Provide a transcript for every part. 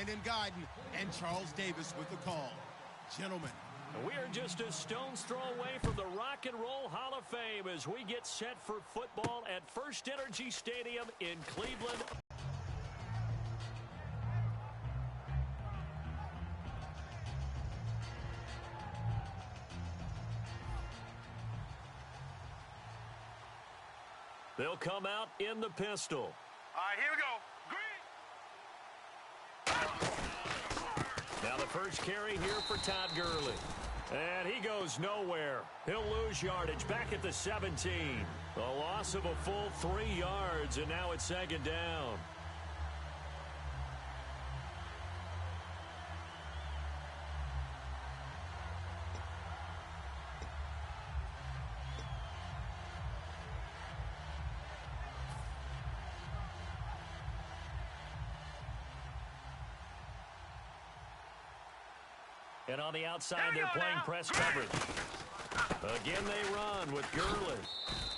Brandon Guyton and Charles Davis with the call. Gentlemen. We are just a stone's throw away from the Rock and Roll Hall of Fame as we get set for football at First Energy Stadium in Cleveland. They'll come out in the pistol. All right, here we go. Now the first carry here for Todd Gurley. And he goes nowhere. He'll lose yardage back at the 17. A loss of a full 3 yards, and now it's second down. And on the outside, they're playing press coverage. Again, they run with Gurley.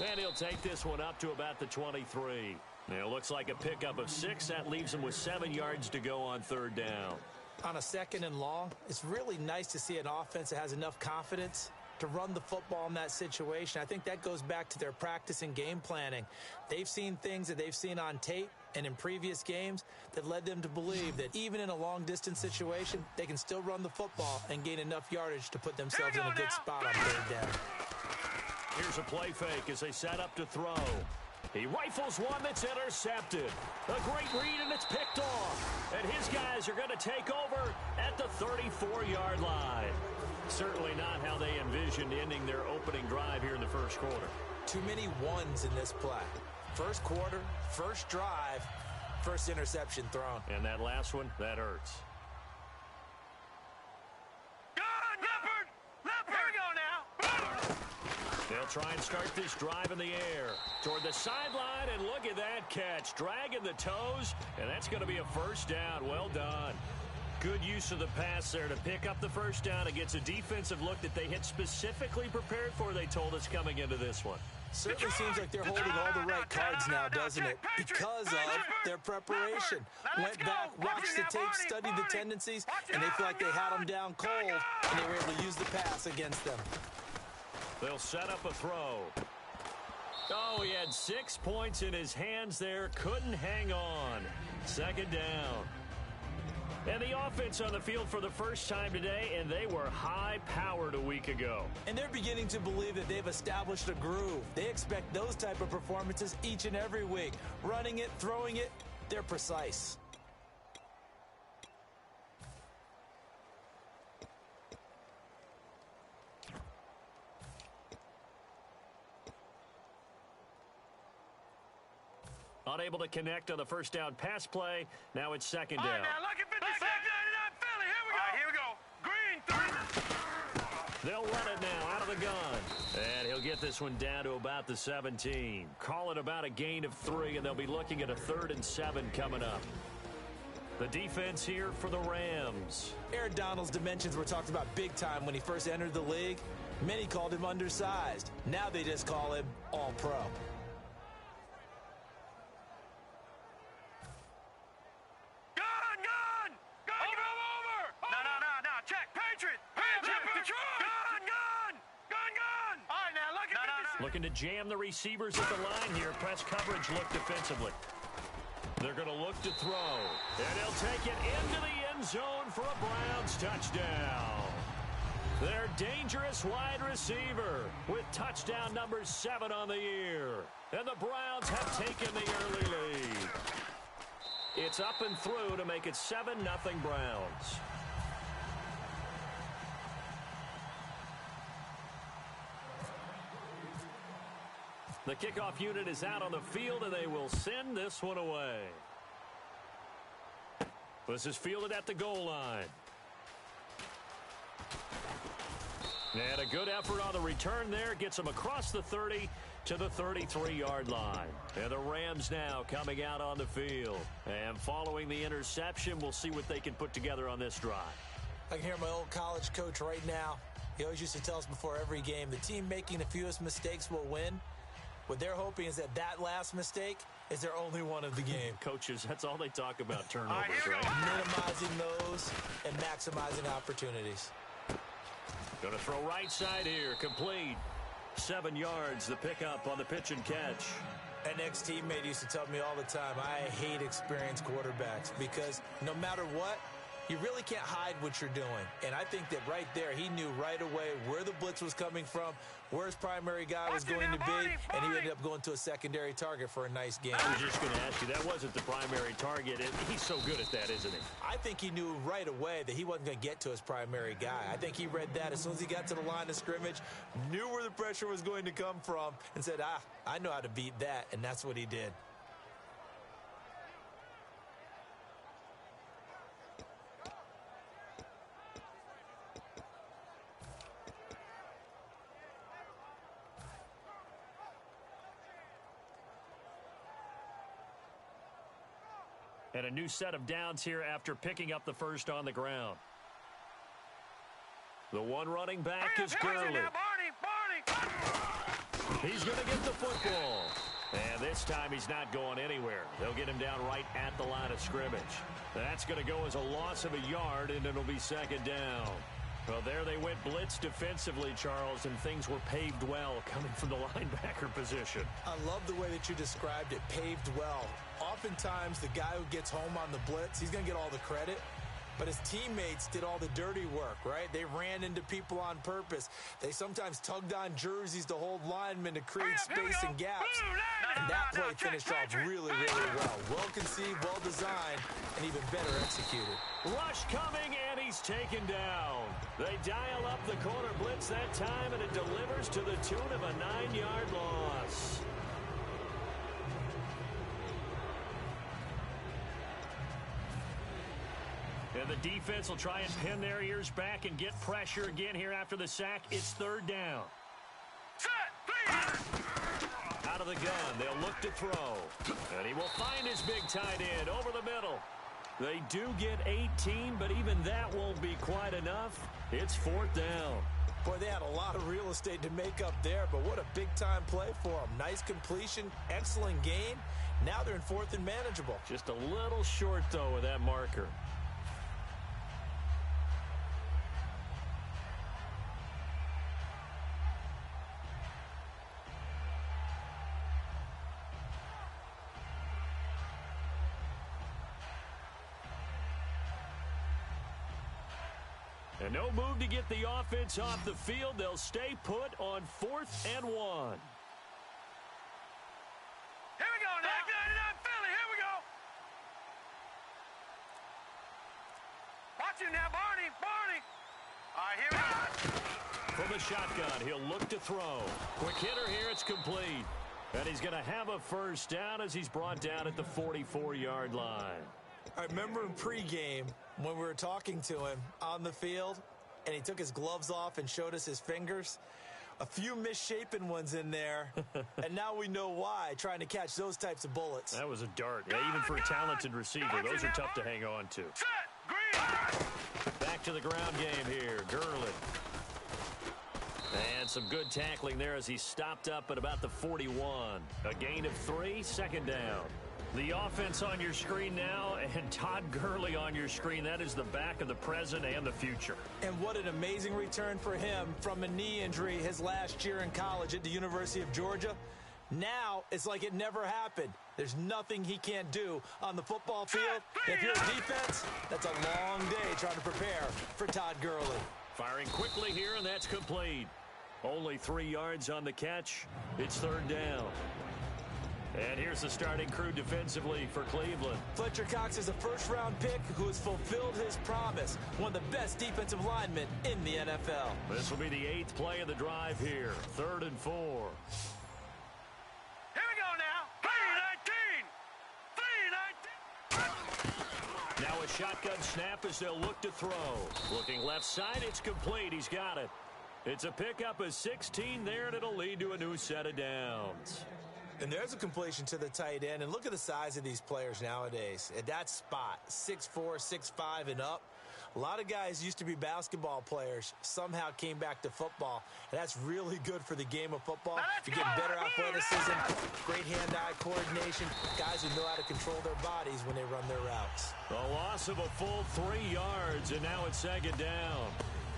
And he'll take this one up to about the 23. Now, it looks like a pickup of 6. That leaves him with 7 yards to go on third down. On a second and long, it's really nice to see an offense that has enough confidence to run the football in that situation. I think that goes back to their practice and game planning. They've seen things that they've seen on tape and in previous games that led them to believe that even in a long-distance situation, they can still run the football and gain enough yardage to put themselves in a good spot on third down. Here's a play fake as they set up to throw. He rifles one that's intercepted. A great read, and it's picked off. And his guys are going to take over at the 34-yard line. Certainly not how they envisioned ending their opening drive here in the first quarter. Too many ones in this play. First quarter, first drive, first interception thrown. And that last one, that hurts. Leopard! Leopard! Here we go now. They'll try and start this drive in the air toward the sideline, and look at that catch. Dragging the toes, and that's going to be a first down. Well done. Good use of the pass there to pick up the first down against a defensive look that they had specifically prepared for, they told us, coming into this one. Certainly seems like they're holding all the right cards now, doesn't it? Because of their preparation. Went back, watched the tape, studied the tendencies, and they feel like they had them down cold, and they were able to use the pass against them. They'll set up a throw. Oh, he had 6 points in his hands there. Couldn't hang on. Second down. And the offense on the field for the first time today, and they were high-powered a week ago. And they're beginning to believe that they've established a groove. They expect those type of performances each and every week. Running it, throwing it, they're precise. Unable to connect on the first down pass play. Now it's second down. All right, now, lucky 56, 99, Philly. Here we go. All right, here we go. Green, 3. They'll run it now out of the gun. And he'll get this one down to about the 17. Call it about a gain of 3, and they'll be looking at a 3rd and 7 coming up. The defense here for the Rams. Aaron Donald's dimensions were talked about big time when he first entered the league. Many called him undersized. Now they just call him all-pro. Looking to jam the receivers at the line here. Press coverage look defensively. They're going to look to throw. And he'll take it into the end zone for a Browns touchdown. Their dangerous wide receiver with touchdown number 7 on the year. And the Browns have taken the early lead. It's up and through to make it 7-0 Browns. The kickoff unit is out on the field, and they will send this one away. This is fielded at the goal line. And a good effort on the return there. Gets them across the 30 to the 33-yard line. And the Rams now coming out on the field. And following the interception, we'll see what they can put together on this drive. I can hear my old college coach right now. He always used to tell us before every game, the team making the fewest mistakes will win. What they're hoping is that that last mistake is their only one of the game. Coaches, that's all they talk about, turnovers, right? Minimizing those and maximizing opportunities. Going to throw right side here, complete. 7 yards, the pickup on the pitch and catch. An ex-teammate used to tell me all the time, I hate experienced quarterbacks because no matter what, you really can't hide what you're doing. And I think that right there, he knew right away where the blitz was coming from, where his primary guy was going to be, and he ended up going to a secondary target for a nice game. I was just going to ask you, that wasn't the primary target. He's so good at that, isn't he? I think he knew right away that he wasn't going to get to his primary guy. I think he read that as soon as he got to the line of scrimmage, knew where the pressure was going to come from, and said, I know how to beat that, and that's what he did. And a new set of downs here after picking up the first on the ground. The one running back is Gurley. He's going to get the football. And this time he's not going anywhere. They'll get him down right at the line of scrimmage. That's going to go as a loss of a yard, and it'll be second down. Well, there they went blitz defensively, Charles, and things were paved well coming from the linebacker position. I love the way that you described it, paved well. Oftentimes, the guy who gets home on the blitz, he's going to get all the credit. But his teammates did all the dirty work, right? They ran into people on purpose. They sometimes tugged on jerseys to hold linemen to create space and gaps. And that play finished off really, really well. Well conceived, well designed, and even better executed. Rush coming, and he's taken down. They dial up the corner blitz that time, and it delivers to the tune of a 9-yard loss. And the defense will try and pin their ears back and get pressure again here after the sack. It's third down. Out of the gun, they'll look to throw. And he will find his big tight end over the middle. They do get 18, but even that won't be quite enough. It's fourth down. Boy, they had a lot of real estate to make up there, but what a big-time play for them. Nice completion, excellent gain. Now they're in fourth and manageable. Just a little short, though, with that marker. And no move to get the offense off the field. They'll stay put on 4th and 1. Here we go now. Philly, here we go. Watch it now, Barney. All right, here we go. From the shotgun, he'll look to throw. Quick hitter here, it's complete. And he's going to have a first down as he's brought down at the 44-yard line. I remember in pregame when we were talking to him on the field, and he took his gloves off and showed us his fingers. A few misshapen ones in there, and now we know why, trying to catch those types of bullets. That was a dart. Yeah, even for a talented receiver, those are tough to hang on to. Back to the ground game here. Gurley. And some good tackling there as he stopped up at about the 41. A gain of 3, second down. The offense on your screen now, and Todd Gurley on your screen. That is the back of the present and the future. And what an amazing return for him from a knee injury his last year in college at the University of Georgia. Now it's like it never happened. There's nothing he can't do on the football field. If you're a defense, that's a long day trying to prepare for Todd Gurley. Firing quickly here, and that's complete. Only 3 yards on the catch. It's third down. And here's the starting crew defensively for Cleveland. Fletcher Cox is a first-round pick who has fulfilled his promise. One of the best defensive linemen in the NFL. This will be the 8th play of the drive here. 3rd and 4. Here we go now. 3-19. Now a shotgun snap as they'll look to throw. Looking left side, it's complete. He's got it. It's a pickup of 16 there, and it'll lead to a new set of downs. And there's a completion to the tight end. And look at the size of these players nowadays. At that spot, 6'4", 6'5", and up. A lot of guys used to be basketball players, somehow came back to football, and that's really good for the game of football. You get better athleticism, great hand-eye coordination, guys who know how to control their bodies when they run their routes. A loss of a full 3 yards, and now it's second down.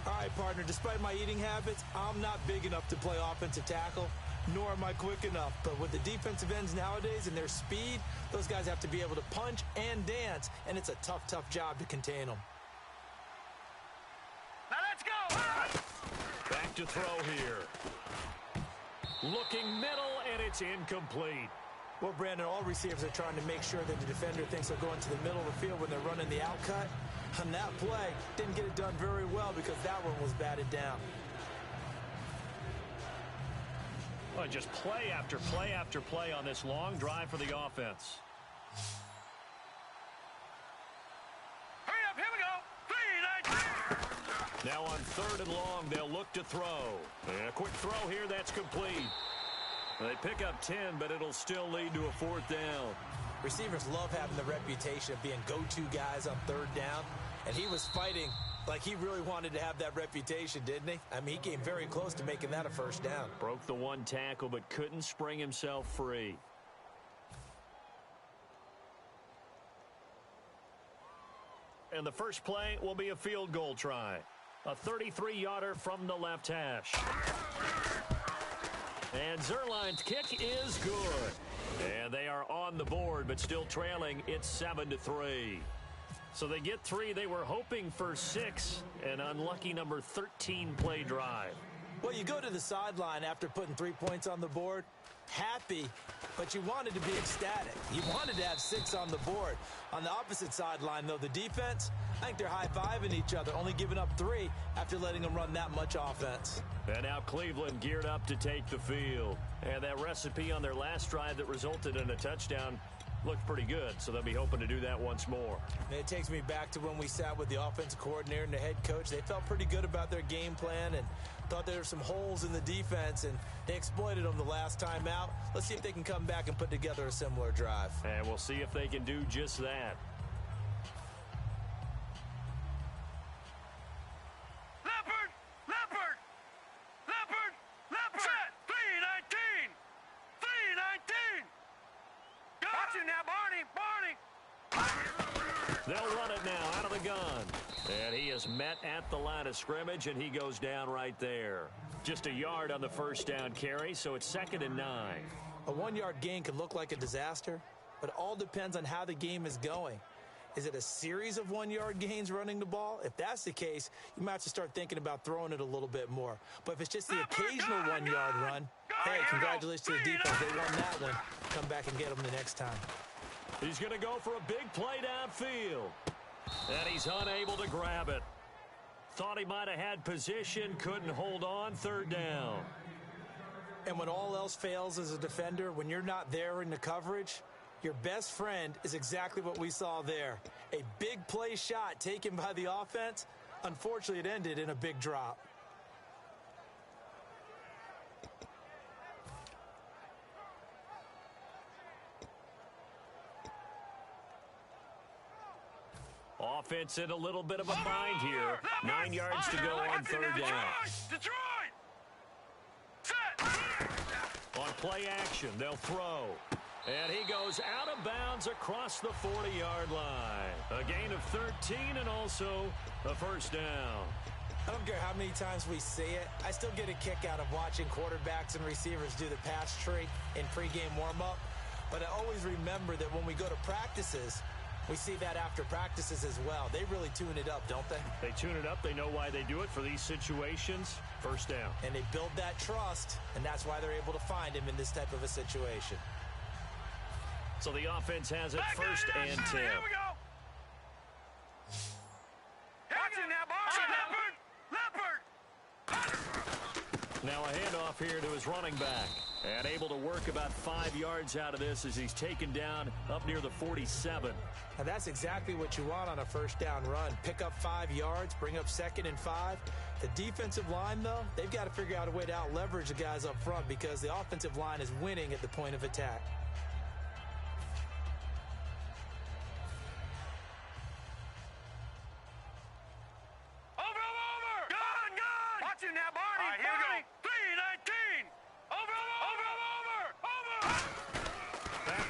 All right, partner, despite my eating habits, I'm not big enough to play offensive tackle, nor am I quick enough. But with the defensive ends nowadays and their speed, those guys have to be able to punch and dance, and it's a tough, tough job to contain them. Now let's go! Back to throw here. Looking middle, and it's incomplete. Well, Brandon, all receivers are trying to make sure that the defender thinks they'll go into the middle of the field when they're running the out cut. On that play, didn't get it done very well because that one was batted down. Well, just play after play after play on this long drive for the offense. Hurry up, here we go! 3, 9, 2. Now on 3rd and long, they'll look to throw. And a quick throw here, that's complete. They pick up 10, but it'll still lead to a 4th down. Receivers love having the reputation of being go-to guys on 3rd down, and he was fighting like he really wanted to have that reputation, didn't he? I mean, he came very close to making that a 1st down. Broke the 1 tackle, but couldn't spring himself free. And the first play will be a field goal try. A 33-yarder from the left hash. And Zerline's kick is good. And they are on the board, but still trailing. It's 7-3. So they get 3. They were hoping for 6. An unlucky number 13 play drive. Well, you go to the sideline after putting 3 points on the board, happy, but you wanted to be ecstatic. You wanted to have 6 on the board. On the opposite sideline, though, the defense, I think they're high-fiving each other, only giving up 3 after letting them run that much offense. And now Cleveland geared up to take the field. And that recipe on their last drive that resulted in a touchdown looked pretty good, so they'll be hoping to do that once more. And it takes me back to when we sat with the offensive coordinator and the head coach. They felt pretty good about their game plan and thought there were some holes in the defense, and they exploited them the last time out. Let's see if they can come back and put together a similar drive. And we'll see if they can do just that. Leopard! Leopard! Leopard! Leopard! Set! 3-19! 3-19! Watch it now, Barney! Barney! They'll run it now out of the gun. And he is met at the line of scrimmage, and he goes down right there. Just a yard on the 1st down carry, so it's 2nd and 9. A 1-yard gain could look like a disaster, but it all depends on how the game is going. Is it a series of 1-yard gains running the ball? If that's the case, you might have to start thinking about throwing it a little bit more. But if it's just the occasional 1-yard run, hey, congratulations to the defense. They won that one. Come back and get them the next time. He's going to go for a big play downfield. And he's unable to grab it. Thought he might have had position, couldn't hold on, 3rd down. And when all else fails as a defender, when you're not there in the coverage, your best friend is exactly what we saw there. A big play shot taken by the offense. Unfortunately, it ended in a big drop. Offense in a little bit of a bind here. 9 yards to go on 3rd down. Detroit! Set! On play action, they'll throw. And he goes out of bounds across the 40-yard line. A gain of 13 and also a 1st down. I don't care how many times we see it. I still get a kick out of watching quarterbacks and receivers do the pass tree in pregame warm-up. But I always remember that when we go to practices, we see that after practices as well. They really tune it up, don't they? They tune it up. They know why they do it for these situations. 1st down. And they build that trust, and that's why they're able to find him in this type of a situation. So the offense has it 1st and 10. Here we go! Watch it now, Barney! Leopard! Leopard! Now a handoff here to his running back. And able to work about 5 yards out of this as he's taken down up near the 47. Now that's exactly what you want on a 1st down run. Pick up 5 yards, bring up 2nd and 5. The defensive line, though, they've got to figure out a way to out-leverage the guys up front because the offensive line is winning at the point of attack.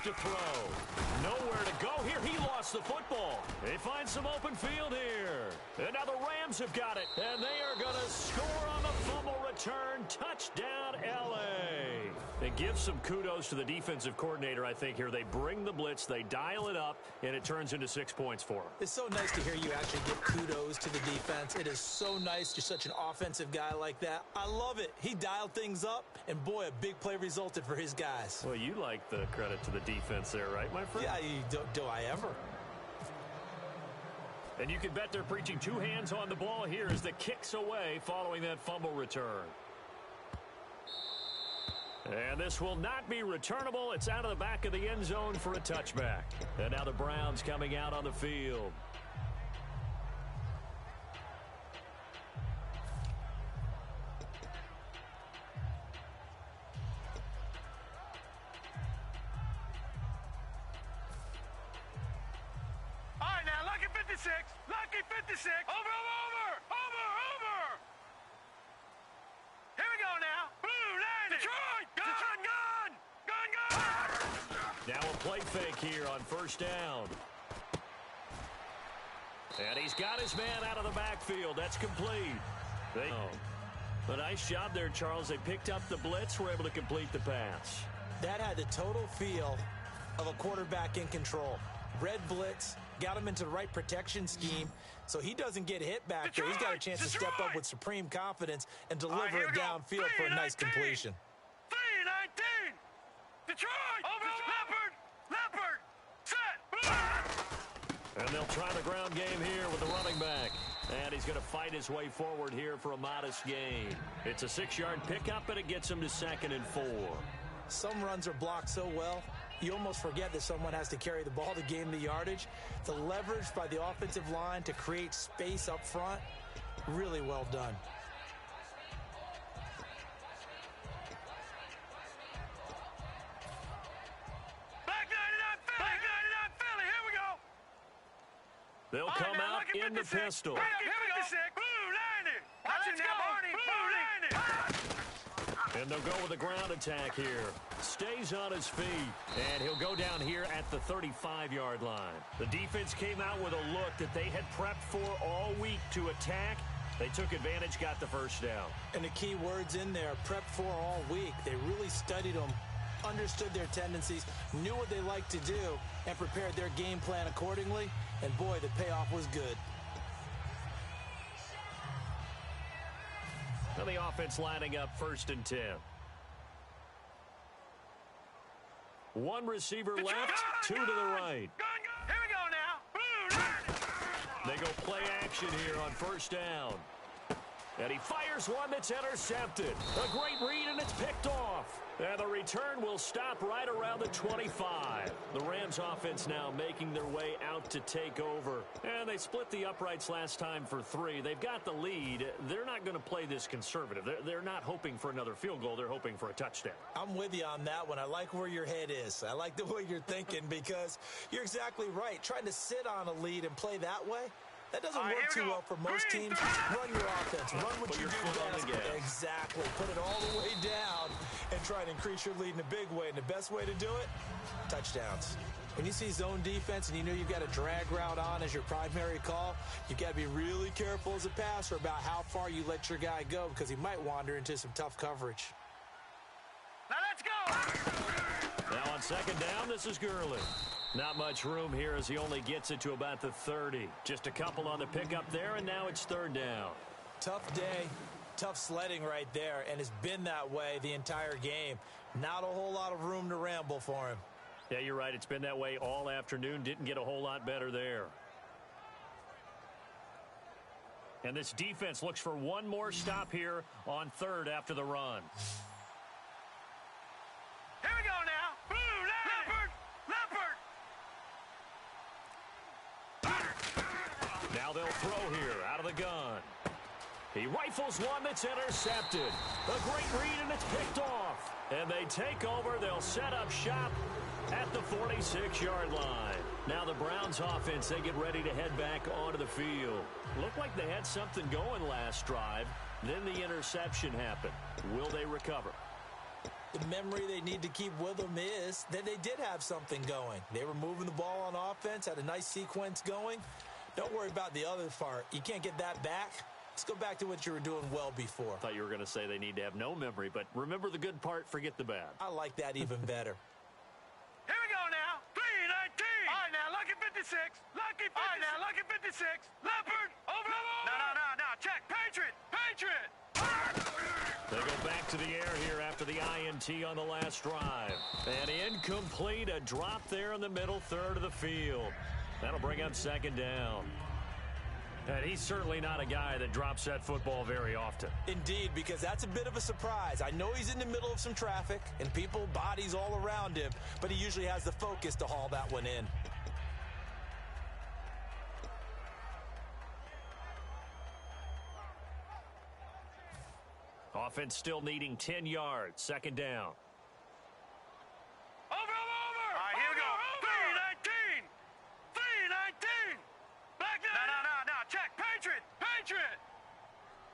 to throw. Nowhere to go here. He lost the football. They find some open field here. And now the Rams have got it. And they are going to score on the fumble return. Touchdown, L.A. It gives some kudos to the defensive coordinator, I think, here. They bring the blitz, they dial it up, and it turns into 6 points for them. It's so nice to hear you actually give kudos to the defense. It is so nice. You're such an offensive guy like that. I love it. He dialed things up, and boy, a big play resulted for his guys. Well, you like the credit to the defense there, right, my friend? Yeah, do I ever? And you can bet they're preaching two hands on the ball here as the kick's away following that fumble return. And this will not be returnable. It's out of the back of the end zone for a touchback. And now the Browns coming out on the field. All right, now, lucky 56. Lucky 56. Over. Here we go now. Blue landing. Detroit. Gun. Now a play fake here on first down. And he's got his man out of the backfield. That's complete. A nice job there, Charles. They picked up the blitz, were able to complete the pass. That had the total feel of a quarterback in control. Red blitz, got him into the right protection scheme, so he doesn't get hit back there. He's got a chance to step up with supreme confidence and deliver it downfield for a nice completion. 3-19. Detroit. Over. Leopard. Set. And they'll try the ground game here with the running back. And he's going to fight his way forward here for a modest gain. It's a 6-yard pickup, and it gets him to 2nd and 4. Some runs are blocked so well, you almost forget that someone has to carry the ball to gain the yardage. The leverage by the offensive line to create space up front, really well done. Back 99 Philly. Here we go. They'll come out in the pistol. Here we go. Blue landing. Watch it now, Barney. Blue landing. And they'll go with a ground attack here. Stays on his feet. And he'll go down here at the 35-yard line. The defense came out with a look that they had prepped for all week to attack. They took advantage, got the first down. And the key words in there, prepped for all week. They really studied them, understood their tendencies, knew what they liked to do, and prepared their game plan accordingly. And boy, the payoff was good. Now the offense lining up 1st and 10. One receiver left, two to the right. Here we go now. They go play action here on first down. And he fires one that's intercepted. A great read, and it's picked off. And the return will stop right around the 25. The Rams offense now making their way out to take over. And they split the uprights last time for 3. They've got the lead. They're not going to play this conservative. They're not hoping for another field goal. They're hoping for a touchdown. I'm with you on that one. I like where your head is. I like the way you're thinking because you're exactly right. Trying to sit on a lead and play that way, that doesn't work too well for most teams. Run your offense. Run what you do best. Exactly. Put it all the way down and try and increase your lead in a big way. And the best way to do it, touchdowns. When you see zone defense and you know you've got a drag route on as your primary call, you've got to be really careful as a passer about how far you let your guy go because he might wander into some tough coverage. Now let's go. Now on 2nd down, this is Gurley. Not much room here as he only gets it to about the 30. Just a couple on the pickup there, and now it's 3rd down. Tough day, tough sledding right there, and it's been that way the entire game. Not a whole lot of room to ramble for him. Yeah, you're right. It's been that way all afternoon. Didn't get a whole lot better there. And this defense looks for one more stop here on 3rd after the run. Here we go now. Blue Leopard. Now they'll throw here out of the gun. He rifles one that's intercepted. A great read, and it's picked off. And they take over. They'll set up shop at the 46-yard line. Now the Browns offense, they get ready to head back onto the field. Looked like they had something going last drive. Then the interception happened. Will they recover? The memory they need to keep with them is that they did have something going. They were moving the ball on offense, had a nice sequence going. Don't worry about the other part. You can't get that back. Let's go back to what you were doing well before. I thought you were going to say they need to have no memory, but remember the good part, forget the bad. I like that even better. Here we go now. 319. All right, now, lucky 56. Lucky 56. All right, now, lucky 56. Leopard. Over. No. Check. Patriot. They go back to the air here after the INT on the last drive. And incomplete, a drop there in the middle third of the field. That'll bring up second down. And he's certainly not a guy that drops that football very often. Indeed, because that's a bit of a surprise. I know he's in the middle of some traffic and people, bodies all around him, but he usually has the focus to haul that one in. Offense still needing 10 yards. Second down. Over. All right, here we go. 319. 319. Back now. No. Check. Patriot.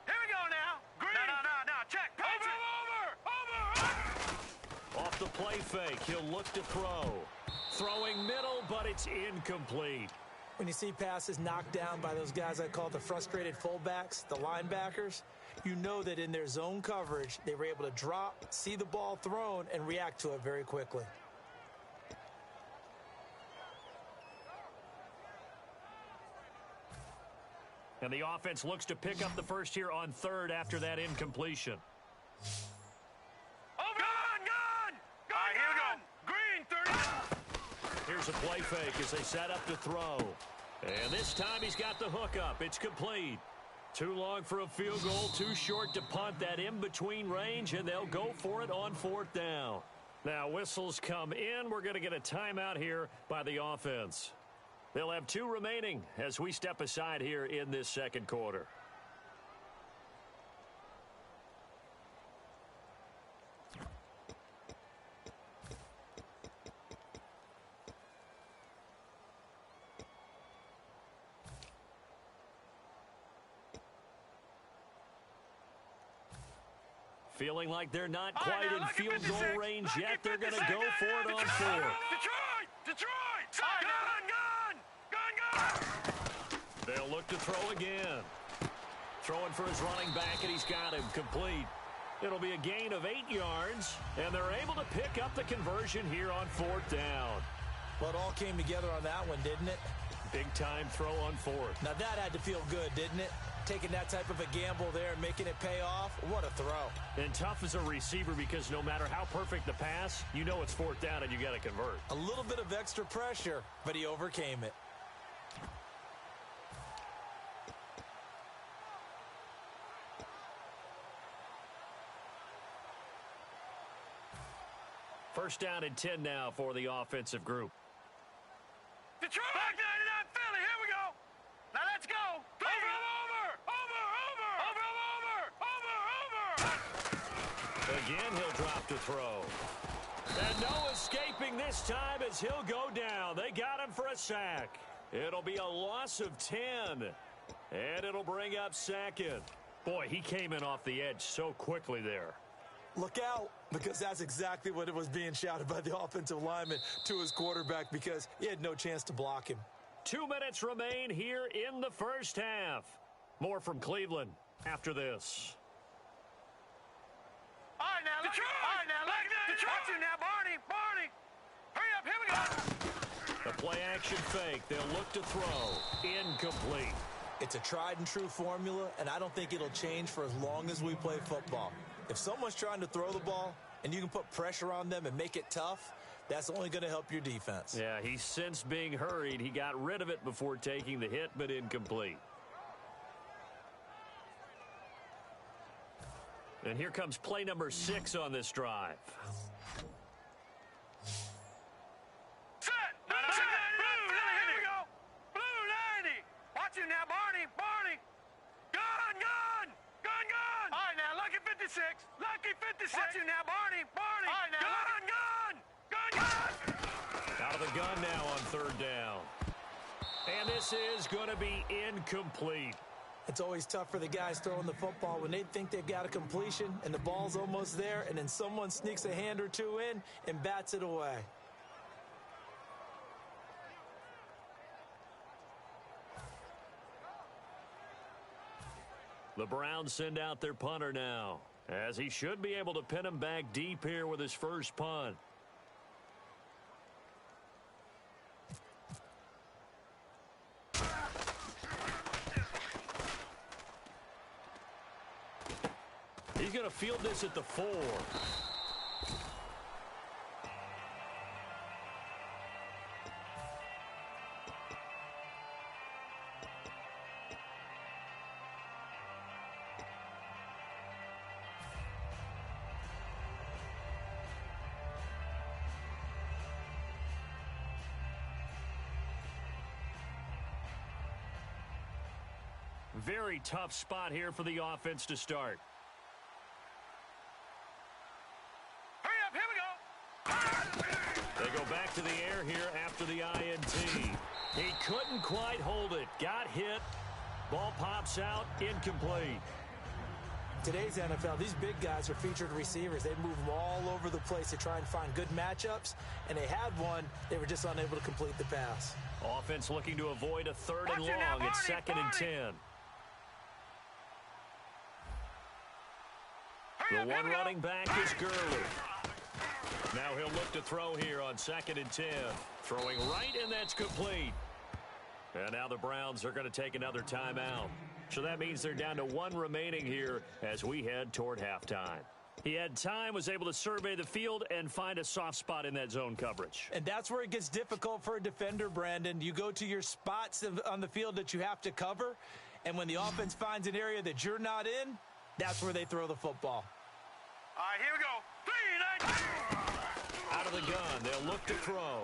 Here we go now. Green. No. Check. Patriot. Over. Off the play fake, he'll look to throw. Throwing middle, but it's incomplete. When you see passes knocked down by those guys I call the frustrated fullbacks, the linebackers, you know that in their zone coverage, they were able to drop, see the ball thrown, and react to it very quickly. And the offense looks to pick up the first here on third after that incompletion. Gun! All right, here we go. Green, 30. Here's a play fake as they set up to throw. And this time he's got the hook up. It's complete. Too long for a field goal, too short to punt that in-between range, and they'll go for it on fourth down. Now whistles come in. We're going to get a timeout here by the offense. They'll have 2 remaining as we step aside here in this second quarter. Feeling like they're not quite in field goal range yet. They're going to go for it on fourth. Detroit! Gun! They'll look to throw again. Throwing for his running back, and he's got him complete. It'll be a gain of 8 yards, and they're able to pick up the conversion here on fourth down. Well, it all came together on that one, didn't it? Big-time throw on fourth. Now, that had to feel good, didn't it? Taking that type of a gamble there and making it pay off. What a throw. And tough as a receiver because no matter how perfect the pass, you know it's fourth down and you got to convert. A little bit of extra pressure, but he overcame it. First down and 10 now for the offensive group. Detroit! Back 99 Philly, here we go. Now let's go. Over. Again, he'll drop to throw. And no escaping this time as he'll go down. They got him for a sack. It'll be a loss of 10. And it'll bring up second. Boy, he came in off the edge so quickly there. Look out, because that's exactly what it was being shouted by the offensive lineman to his quarterback because he had no chance to block him. 2 minutes remain here in the first half. More from Cleveland after this. All right, now, Detroit! All right, now, Detroit! Watch it now, Barney! Hurry up, here we go! The play-action fake. They'll look to throw. Incomplete. It's a tried-and-true formula, and I don't think it'll change for as long as we play football. If someone's trying to throw the ball and you can put pressure on them and make it tough, that's only going to help your defense. Yeah, he sensed being hurried. He got rid of it before taking the hit, but incomplete. And here comes play number 6 on this drive. Set! Blue 90, here we go! Blue 90! Watch it now, Barney! Gun! All right, now, lucky 56! Watch it now, Barney! All right, now, gun! Out of the gun now on third down. And this is going to be incomplete. It's always tough for the guys throwing the football when they think they've got a completion and the ball's almost there, and then someone sneaks a hand or two in and bats it away. The Browns send out their punter now, as he should be able to pin him back deep here with his first punt. He's going to field this at the 4. Very tough spot here for the offense to start. Hurry up, here we go. They go back to the air here after the INT. He couldn't quite hold it. Got hit. Ball pops out. Incomplete. Today's NFL, these big guys are featured receivers. They move them all over the place to try and find good matchups, and they had one. They were just unable to complete the pass. Offense looking to avoid a 3rd and long. It's 2nd and 10. The one running back is Gurley. Now he'll look to throw here on 2nd and 10. Throwing right, and that's complete. And now the Browns are going to take another timeout. So that means they're down to 1 remaining here as we head toward halftime. He had time, was able to survey the field and find a soft spot in that zone coverage. And that's where it gets difficult for a defender, Brandon. You go to your spots on the field that you have to cover, and when the offense finds an area that you're not in, that's where they throw the football. All right, here we go. 3, 9. Out of the gun, they'll look to throw.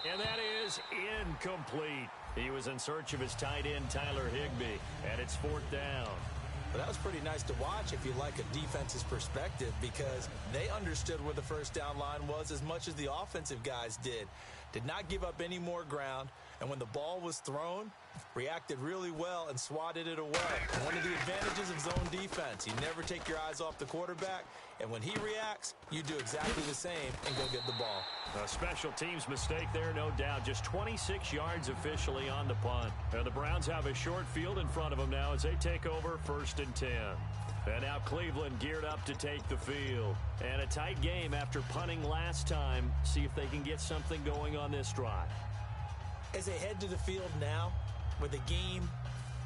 And that is incomplete. He was in search of his tight end, Tyler Higbee, and it's 4th down. But that was pretty nice to watch if you like a defense's perspective, because they understood where the first down line was as much as the offensive guys did. Did not give up any more ground, and when the ball was thrown, reacted really well and swatted it away. And one of the advantages of zone defense, you never take your eyes off the quarterback, and when he reacts, you do exactly the same and go get the ball. A special teams mistake there, no doubt. Just 26 yards officially on the punt. And the Browns have a short field in front of them now as they take over 1st and 10. And now Cleveland geared up to take the field. And a tight game after punting last time. See if they can get something going on this drive. As they head to the field now, with the game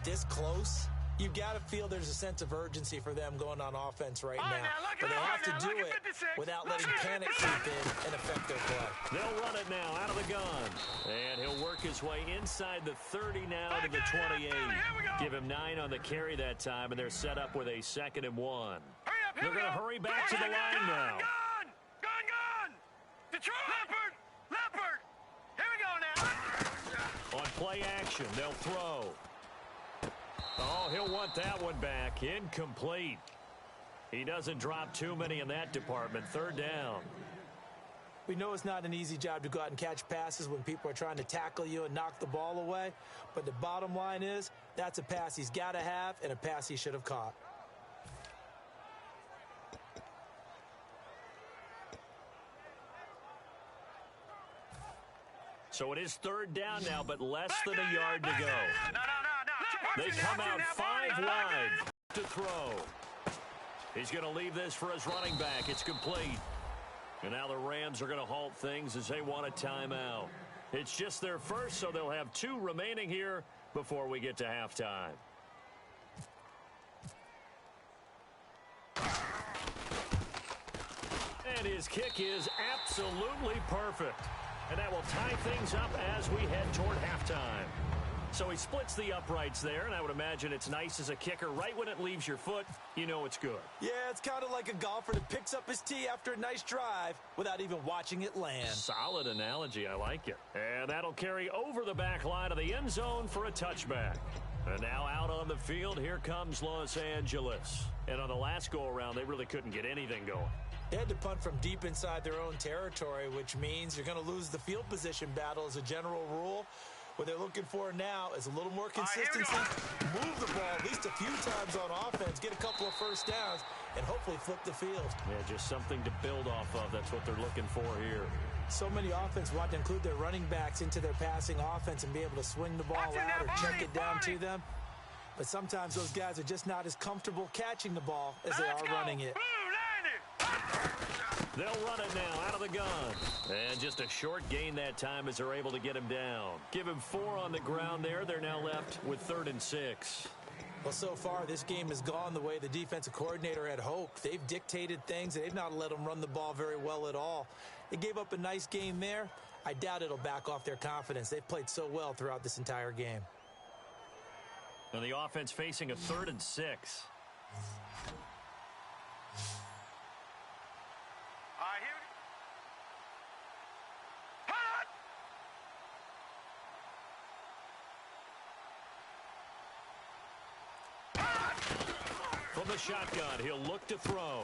this close, you've got to feel there's a sense of urgency for them going on offense right now. But they have to do it without letting panic creep in and affect their play. They'll run it now out of the gun. And he'll work his way inside the 30 now to the 28. Give him 9 on the carry that time, and they're set up with a 2nd and 1. They're going to hurry back to the line now. Gun! Detroit! Leopard! Here we go now. On play action, they'll throw. Oh, he'll want that one back. Incomplete. He doesn't drop too many in that department. 3rd down. We know it's not an easy job to go out and catch passes when people are trying to tackle you and knock the ball away. But the bottom line is, that's a pass he's got to have and a pass he should have caught. So it is 3rd down now, but less than a yard to go. They come out 5 wide to throw. He's going to leave this for his running back. It's complete. And now the Rams are going to halt things as they want a timeout. It's just their first, so they'll have 2 remaining here before we get to halftime. And his kick is absolutely perfect. And that will tie things up as we head toward halftime. So he splits the uprights there, and I would imagine it's nice as a kicker. Right when it leaves your foot, you know it's good. Yeah, it's kind of like a golfer that picks up his tee after a nice drive without even watching it land. Solid analogy. I like it. And that'll carry over the back line of the end zone for a touchback. And now out on the field, here comes Los Angeles. And on the last go-around, they really couldn't get anything going. They had to punt from deep inside their own territory, which means you're going to lose the field position battle as a general rule. What they're looking for now is a little more consistency, move the ball at least a few times on offense, get a couple of first downs, and hopefully flip the field. Yeah, just something to build off of. That's what they're looking for here. So many offenses want to include their running backs into their passing offense and be able to swing the ball out or check it down to them. But sometimes those guys are just not as comfortable catching the ball as they are running it. They'll run it now out of the gun. And just a short gain that time as they're able to get him down. Give him 4 on the ground there. They're now left with 3rd and 6. Well, so far, this game has gone the way the defensive coordinator had hoped. They've dictated things, and they've not let them run the ball very well at all. They gave up a nice game there. I doubt it'll back off their confidence. They've played so well throughout this entire game. And the offense facing a 3rd and 6. From the shotgun, he'll look to throw.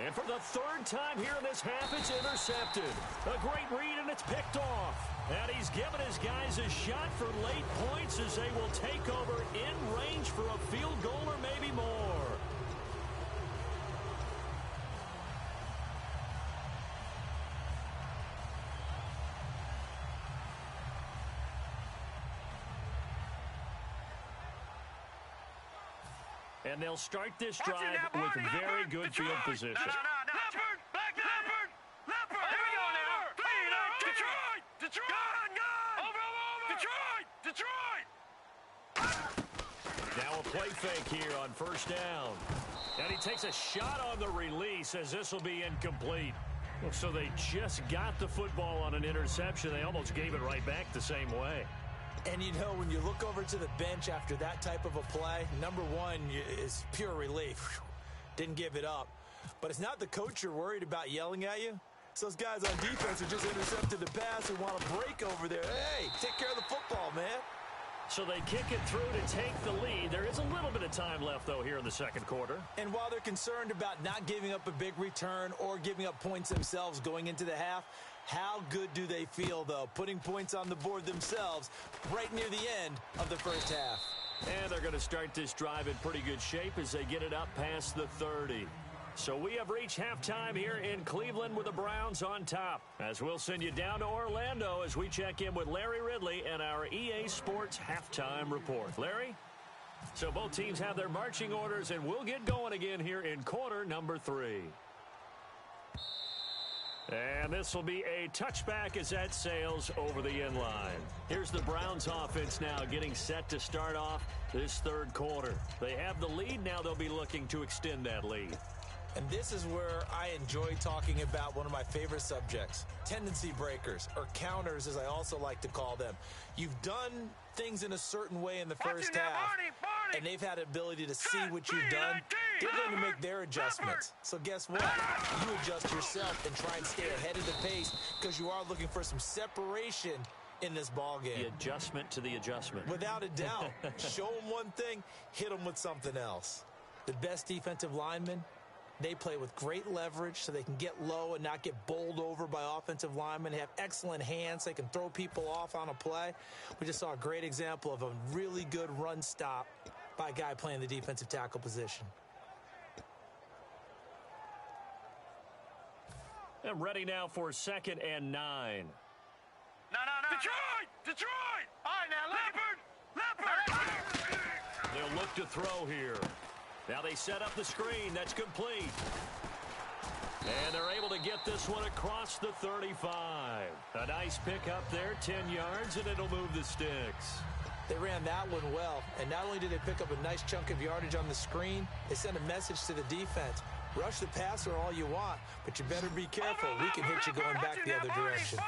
And for the 3rd time here in this half, it's intercepted. A great read, and it's picked off. And he's given his guys a shot for late points as they will take over in range for a field goal or maybe more. And they'll start this drive with very good field position. Leopard! Leopard! Here we go now. Detroit! Over! Detroit! Now a play fake here on 1st down. And he takes a shot on the release as this will be incomplete. So they just got the football on an interception. They almost gave it right back the same way. And, you know, when you look over to the bench after that type of a play, number one is pure relief. Didn't give it up. But it's not the coach you're worried about yelling at you. It's those guys on defense who just intercepted the pass and want to break over there. Hey, take care of the football, man. So they kick it through to take the lead. There is a little bit of time left, though, here in the 2nd quarter. And while they're concerned about not giving up a big return or giving up points themselves going into the half, how good do they feel, though, putting points on the board themselves right near the end of the 1st half? And they're going to start this drive in pretty good shape as they get it up past the 30. So we have reached halftime here in Cleveland with the Browns on top. As we'll send you down to Orlando as we check in with Larry Ridley and our EA Sports Halftime Report. Larry? So both teams have their marching orders, and we'll get going again here in quarter number 3. And this will be a touchback as that sails over the end line. Here's the Browns offense now getting set to start off this 3rd quarter. They have the lead. Now they'll be looking to extend that lead. And this is where I enjoy talking about one of my favorite subjects, tendency breakers, or counters as I also like to call them. You've done things in a certain way in the 1st half, and they've had the ability to see what you've done. They're going to make their adjustments. So guess what? You adjust yourself and try and stay ahead of the pace because you are looking for some separation in this ball game. The adjustment to the adjustment. Without a doubt. Show them one thing, hit them with something else. The best defensive linemen, they play with great leverage so they can get low and not get bowled over by offensive linemen. They have excellent hands. They can throw people off on a play. We just saw a great example of a really good run stop by a guy playing the defensive tackle position. And ready now for 2nd and 9. No. Detroit! All right, now, Leopard! They'll look to throw here. Now they set up the screen. That's complete. And they're able to get this one across the 35. A nice pick up there, 10 yards, and it'll move the sticks. They ran that one well, and not only did they pick up a nice chunk of yardage on the screen, they sent a message to the defense. Rush the passer all you want, but you better be careful. We can hit you going back the other direction. All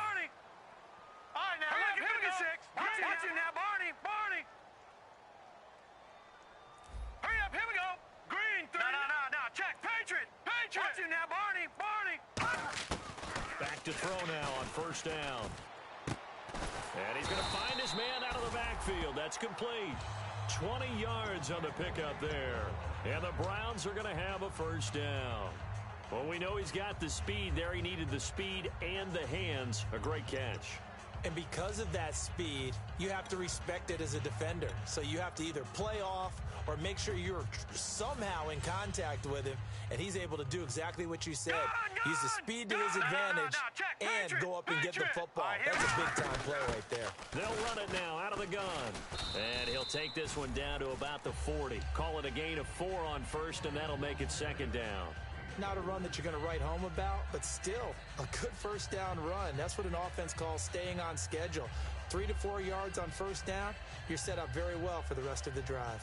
right, now, look, here we go. Watch it now, Barney. Hurry up, here we go. Green, 3. No, check. Patriot. Watch it now, Barney. Back to throw now on 1st down. And he's going to find his man out of the backfield. That's complete. 20 yards on the pickup there. And the Browns are going to have a 1st down. Well, we know he's got the speed there. He needed the speed and the hands. A great catch. And because of that speed, you have to respect it as a defender. So you have to either play off or make sure you're somehow in contact with him, and he's able to do exactly what you said. Use the speed to his advantage and go up and get the football. That's a big-time play right there. They'll run it now out of the gun. And he'll take this one down to about the 40. Call it a gain of 4 on first, and that'll make it second down. Not a run that you're going to write home about, but still a good first down run. That's what an offense calls staying on schedule. 3 to 4 yards on first down, you're set up very well for the rest of the drive.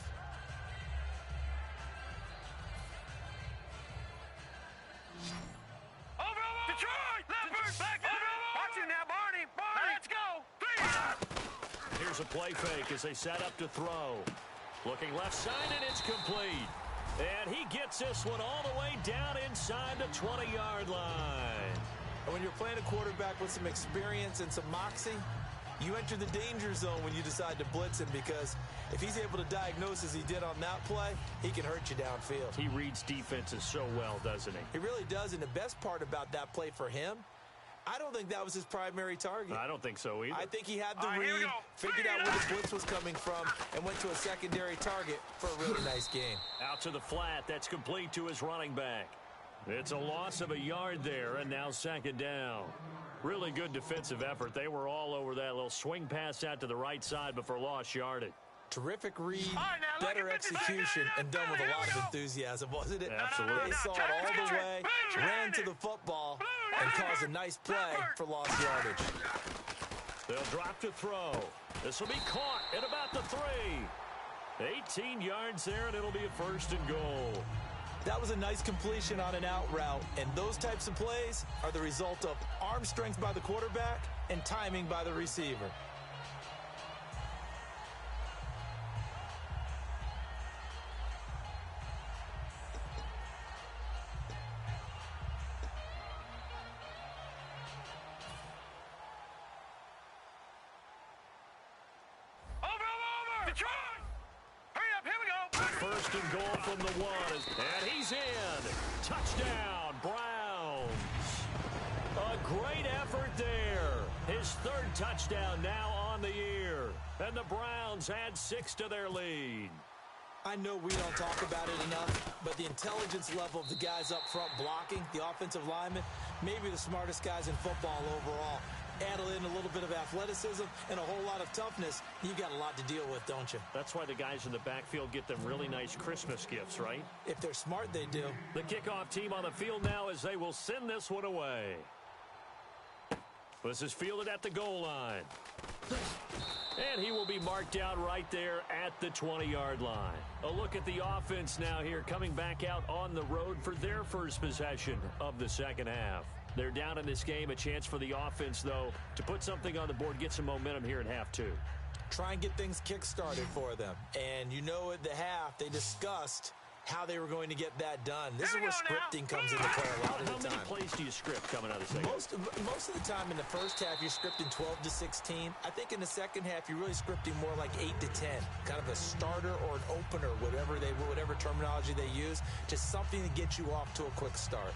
Detroit! Leopard! Back over! Watch him now, Barney! Let's go! Here's a play fake as they set up to throw. Looking left side, and it's complete. And he gets this one all the way down inside the 20-yard line. And when you're playing a quarterback with some experience and some moxie, you enter the danger zone when you decide to blitz him, because if he's able to diagnose as he did on that play, he can hurt you downfield. He reads defenses so well, doesn't he? He really does, and the best part about that play for him, I don't think that was his primary target. I don't think so either. I think he had the read, figured out where the blitz was coming from, and went to a secondary target for a really nice game. Out to the flat. That's complete to his running back. It's a loss of a yard there, and now second down. Really good defensive effort. They were all over that little swing pass out to the right side before lost yardage. Terrific read, better execution, and done with a lot of enthusiasm, wasn't it? Absolutely. They saw it all the way, ran to the football, and caused a nice play for lost yardage. They'll drop to throw. This will be caught at about the 3. 18 yards there, and it'll be a first and goal. That was a nice completion on an out route, and those types of plays are the result of arm strength by the quarterback and timing by the receiver. Detroit! Hurry up, here we go! First and goal from the 1, and he's in. Touchdown, Browns. A great effort there. His 3rd touchdown now on the year, and the Browns add 6 to their lead. I know we don't talk about it enough, but the intelligence level of the guys up front blocking, the offensive linemen, maybe the smartest guys in football overall. Add in a little bit of athleticism and a whole lot of toughness, you got a lot to deal with, don't you? That's why the guys in the backfield get them really nice Christmas gifts, right? If they're smart, they do. The kickoff team on the field now as they will send this one away. This is fielded at the goal line. And he will be marked out right there at the 20-yard line. A look at the offense now here, coming back out on the road for their first possession of the second half. They're down in this game. A chance for the offense, though, to put something on the board, get some momentum here in half 2. Try and get things kick-started for them. And you know at the half, they discussed how they were going to get that done. This is where scripting comes into play a lot of the time. How many plays do you script coming out of the second? Most of the time in the first half, you're scripting 12 to 16. I think in the second half, you're really scripting more like 8 to 10. Kind of a starter or an opener, whatever terminology they use, just something to get you off to a quick start.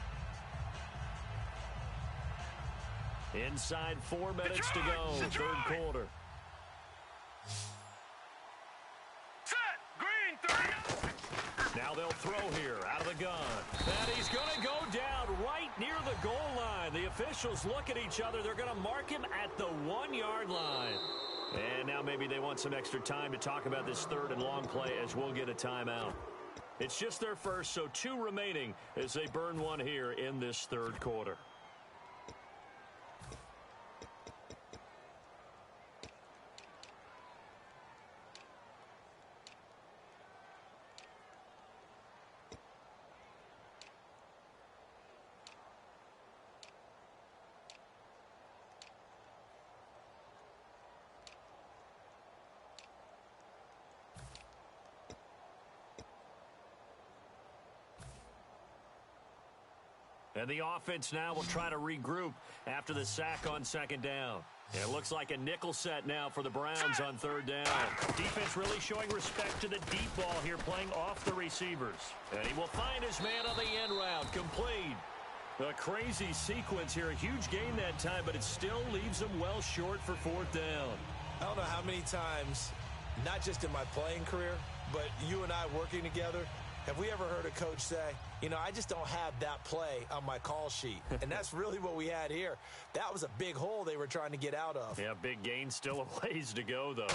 Inside 4 minutes to go, third quarter. Set! Green 3! Now they'll throw here out of the gun. And he's going to go down right near the goal line. The officials look at each other. They're going to mark him at the 1-yard line. And now maybe they want some extra time to talk about this 3rd and long play, as we'll get a timeout. It's just their first, so 2 remaining as they burn one here in this third quarter. And the offense now will try to regroup after the sack on second down. It looks like a nickel set now for the Browns on 3rd down. Defense really showing respect to the deep ball here, playing off the receivers. And he will find his man on the end route, complete. A crazy sequence here. A huge gain that time, but it still leaves them well short for fourth down. I don't know how many times, not just in my playing career, but you and I working together, have we ever heard a coach say, you know, I just don't have that play on my call sheet? And that's really what we had here. That was a big hole they were trying to get out of. Yeah, big gain, still a ways to go, though.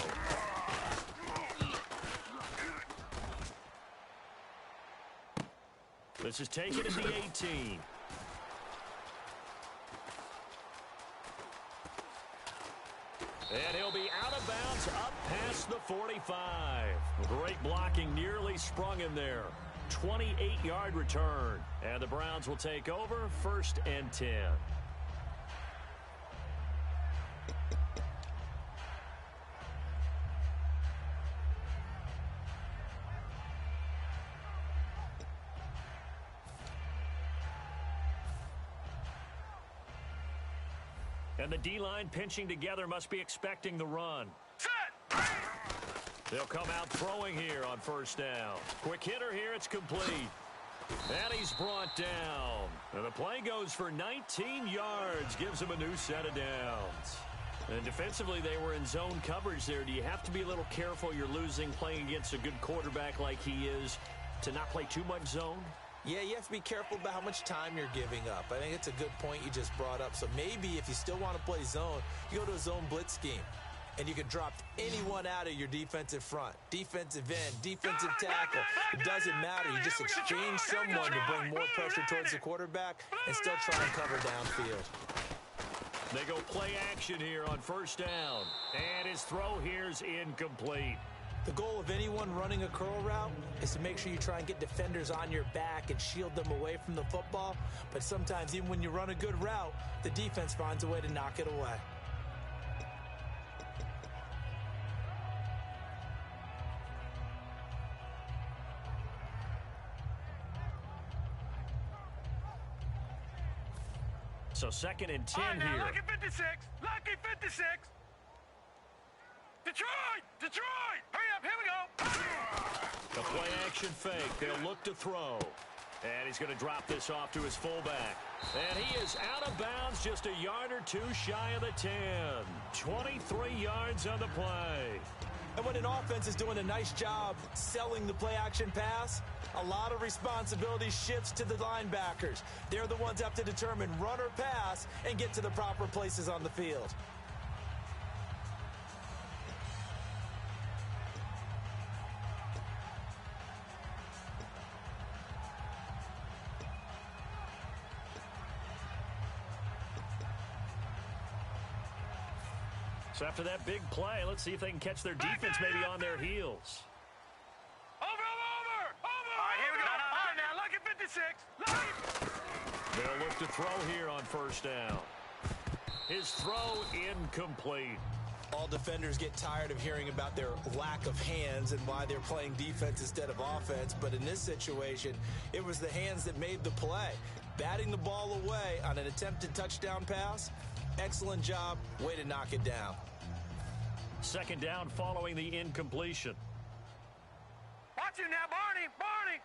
This is taken at the 18. And he'll be out of bounds up past the 45. Great blocking, nearly sprung him there. 28-yard return. And the Browns will take over, 1st and 10. And the D-line pinching together, must be expecting the run. Set! They'll come out throwing here on 1st down. Quick hitter here, it's complete. And he's brought down. And the play goes for 19 yards, gives him a new set of downs. And defensively, they were in zone coverage there. Do you have to be a little careful? You're losing playing against a good quarterback like he is to not play too much zone? Yeah, you have to be careful about how much time you're giving up. I think it's a good point you just brought up. So maybe if you still want to play zone, you go to a zone blitz scheme. And you can drop anyone out of your defensive front. Defensive end, defensive tackle. It doesn't matter. You just exchange someone to bring more pressure towards the quarterback and still try and cover downfield. They go play action here on 1st down. And his throw here's incomplete. The goal of anyone running a curl route is to make sure you try and get defenders on your back and shield them away from the football. But sometimes, even when you run a good route, the defense finds a way to knock it away. So 2nd and 10 right, now, here. Lucky 56! Lucky 56! Detroit! Detroit! Hurry up, here we go! A play action fake. They'll look to throw. And he's going to drop this off to his fullback. And he is out of bounds, just a yard or two shy of the 10. 23 yards on the play. And when an offense is doing a nice job selling the play action pass, a lot of responsibility shifts to the linebackers. They're the ones that have to determine run or pass and get to the proper places on the field. So after that big play, let's see if they can catch their defense maybe on their heels. Over! All right, here we go. All right, now, Lucky 56. Lucky! They'll look to throw here on 1st down. His throw incomplete. All defenders get tired of hearing about their lack of hands and why they're playing defense instead of offense. But in this situation, it was the hands that made the play. Batting the ball away on an attempted touchdown pass. Excellent job. Way to knock it down. 2nd down following the incompletion. Watch him now, Barney! Barney!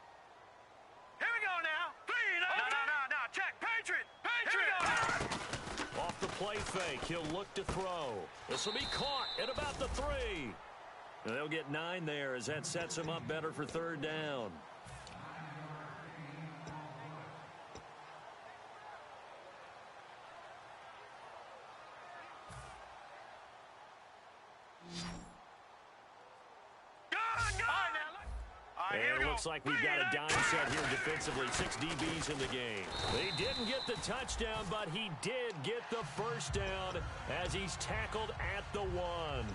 Here we go now. 3, no. Check. Patriot! Here we go now. Off the play fake, he'll look to throw. This will be caught at about the 3. And they'll get 9 there as that sets him up better for 3rd down. And it looks like we've got a dime set here defensively. 6 DBs in the game. They didn't get the touchdown, but he did get the 1st down as he's tackled at the 1.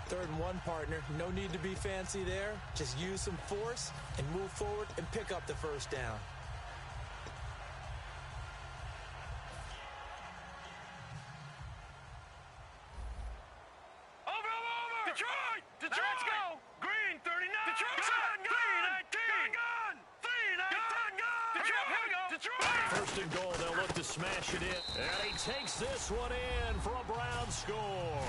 3rd and 1, partner. No need to be fancy there. Just use some force and move forward and pick up the 1st down. Over! Detroit! Let's go! Green, 39! Detroit! Gun! 1st and goal, they'll look to smash it in. And he takes this one in for a Brown score.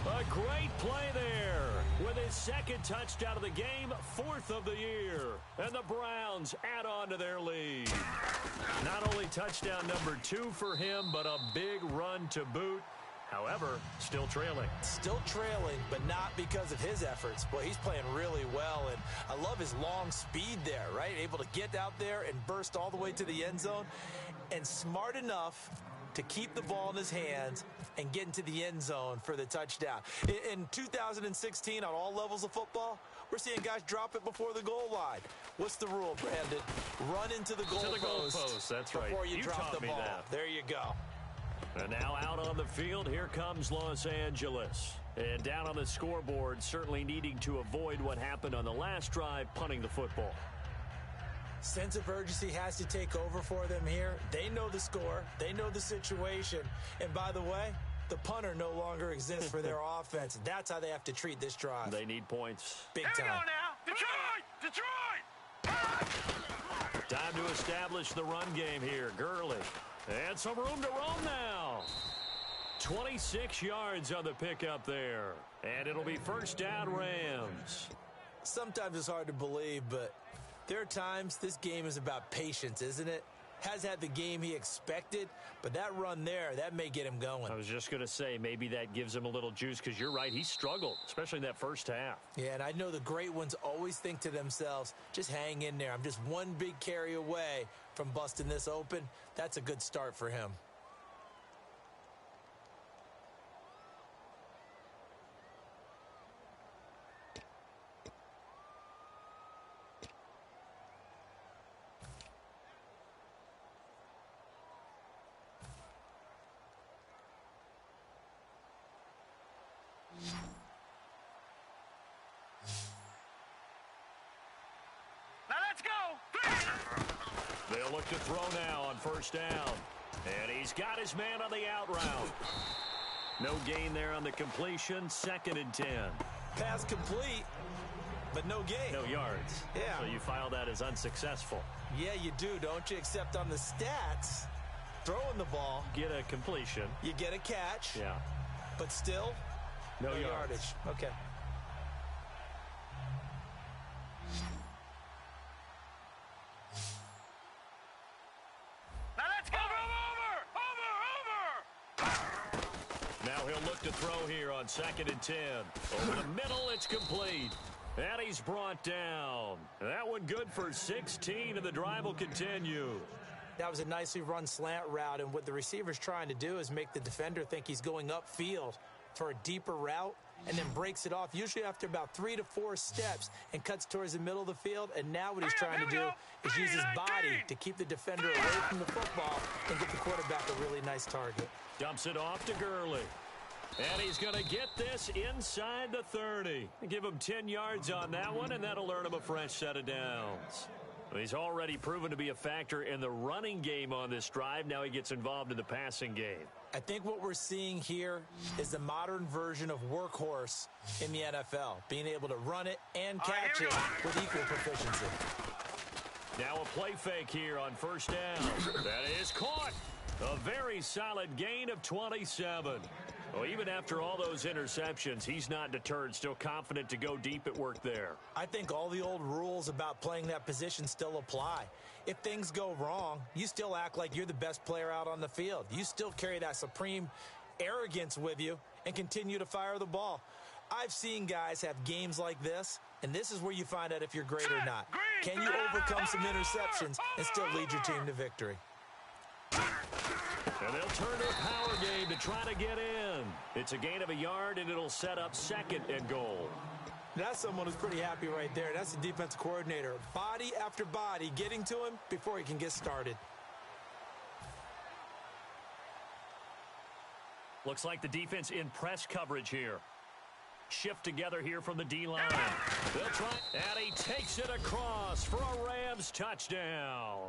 A great play there with his second touchdown of the game, 4th of the year. And the Browns add on to their lead. Not only touchdown number 2 for him, but a big run to boot. However, still trailing. Still trailing, but not because of his efforts. Boy, he's playing really well, and I love his long speed there, right? Able to get out there and burst all the way to the end zone, and smart enough to keep the ball in his hands and get into the end zone for the touchdown. In 2016, on all levels of football, we're seeing guys drop it before the goal line. What's the rule, Brandon? Run into the goalpost. That's right. Before you drop the ball. That. There you go. And now out on the field, here comes Los Angeles. And down on the scoreboard, certainly needing to avoid what happened on the last drive, punting the football. Sense of urgency has to take over for them here. They know the score. They know the situation. And by the way, the punter no longer exists for their offense. That's how they have to treat this drive. They need points. Big Here time. we go now. Detroit! Time to establish the run game here. Gurley. And some room to roam now. 26 yards on the pickup there. And it'll be first down, Rams. Sometimes it's hard to believe, but there are times this game is about patience, isn't it? Has had the game he expected, but that run there, that may get him going. I was just going to say, maybe that gives him a little juice, because you're right, he struggled, especially in that first half. Yeah, and I know the great ones always think to themselves, just hang in there. I'm just one big carry away from busting this open. That's a good start for him. Now let's go. They'll look to throw now on first down. And he's got his man on the out route. No gain there on the completion. 2nd and 10. Pass complete, but no gain. No yards. Yeah. So you file that as unsuccessful. Yeah, you do, don't you? Except on the stats, throwing the ball, Get a completion. you get a catch, Yeah. but still No yards. yardage. Okay. Now let's go. Over. Now he'll look to throw here on 2nd and 10. Over the middle, it's complete. And he's brought down. That one good for 16, and the drive will continue. That was a nicely run slant route, and what the receiver's trying to do is make the defender think he's going upfield for a deeper route, and then breaks it off, usually after about 3 to 4 steps, and cuts towards the middle of the field. And now what he's trying to do is use his body to keep the defender away from the football and get the quarterback a really nice target. Dumps it off to Gurley. And he's going to get this inside the 30. Give him 10 yards on that one, and that'll earn him a fresh set of downs. He's already proven to be a factor in the running game on this drive. Now he gets involved in the passing game. I think what we're seeing here is the modern version of workhorse in the NFL, being able to run it and catch it with equal proficiency. Now a play fake here on first down. That is caught. A very solid gain of 27. Well, even after all those interceptions, he's not deterred, still confident to go deep at work there. I think all the old rules about playing that position still apply. If things go wrong, you still act like you're the best player out on the field. You still carry that supreme arrogance with you and continue to fire the ball. I've seen guys have games like this, and this is where you find out if you're great or not. Can you overcome some interceptions and still lead your team to victory? And they'll turn to a power game to try to get in. It's a gain of a yard, and it'll set up 2nd and goal. That's someone who's pretty happy right there. That's the defensive coordinator. Body after body getting to him before he can get started. Looks like the defense in press coverage here. Shift together here from the D-line. They'll try, and he takes it across for a Rams touchdown.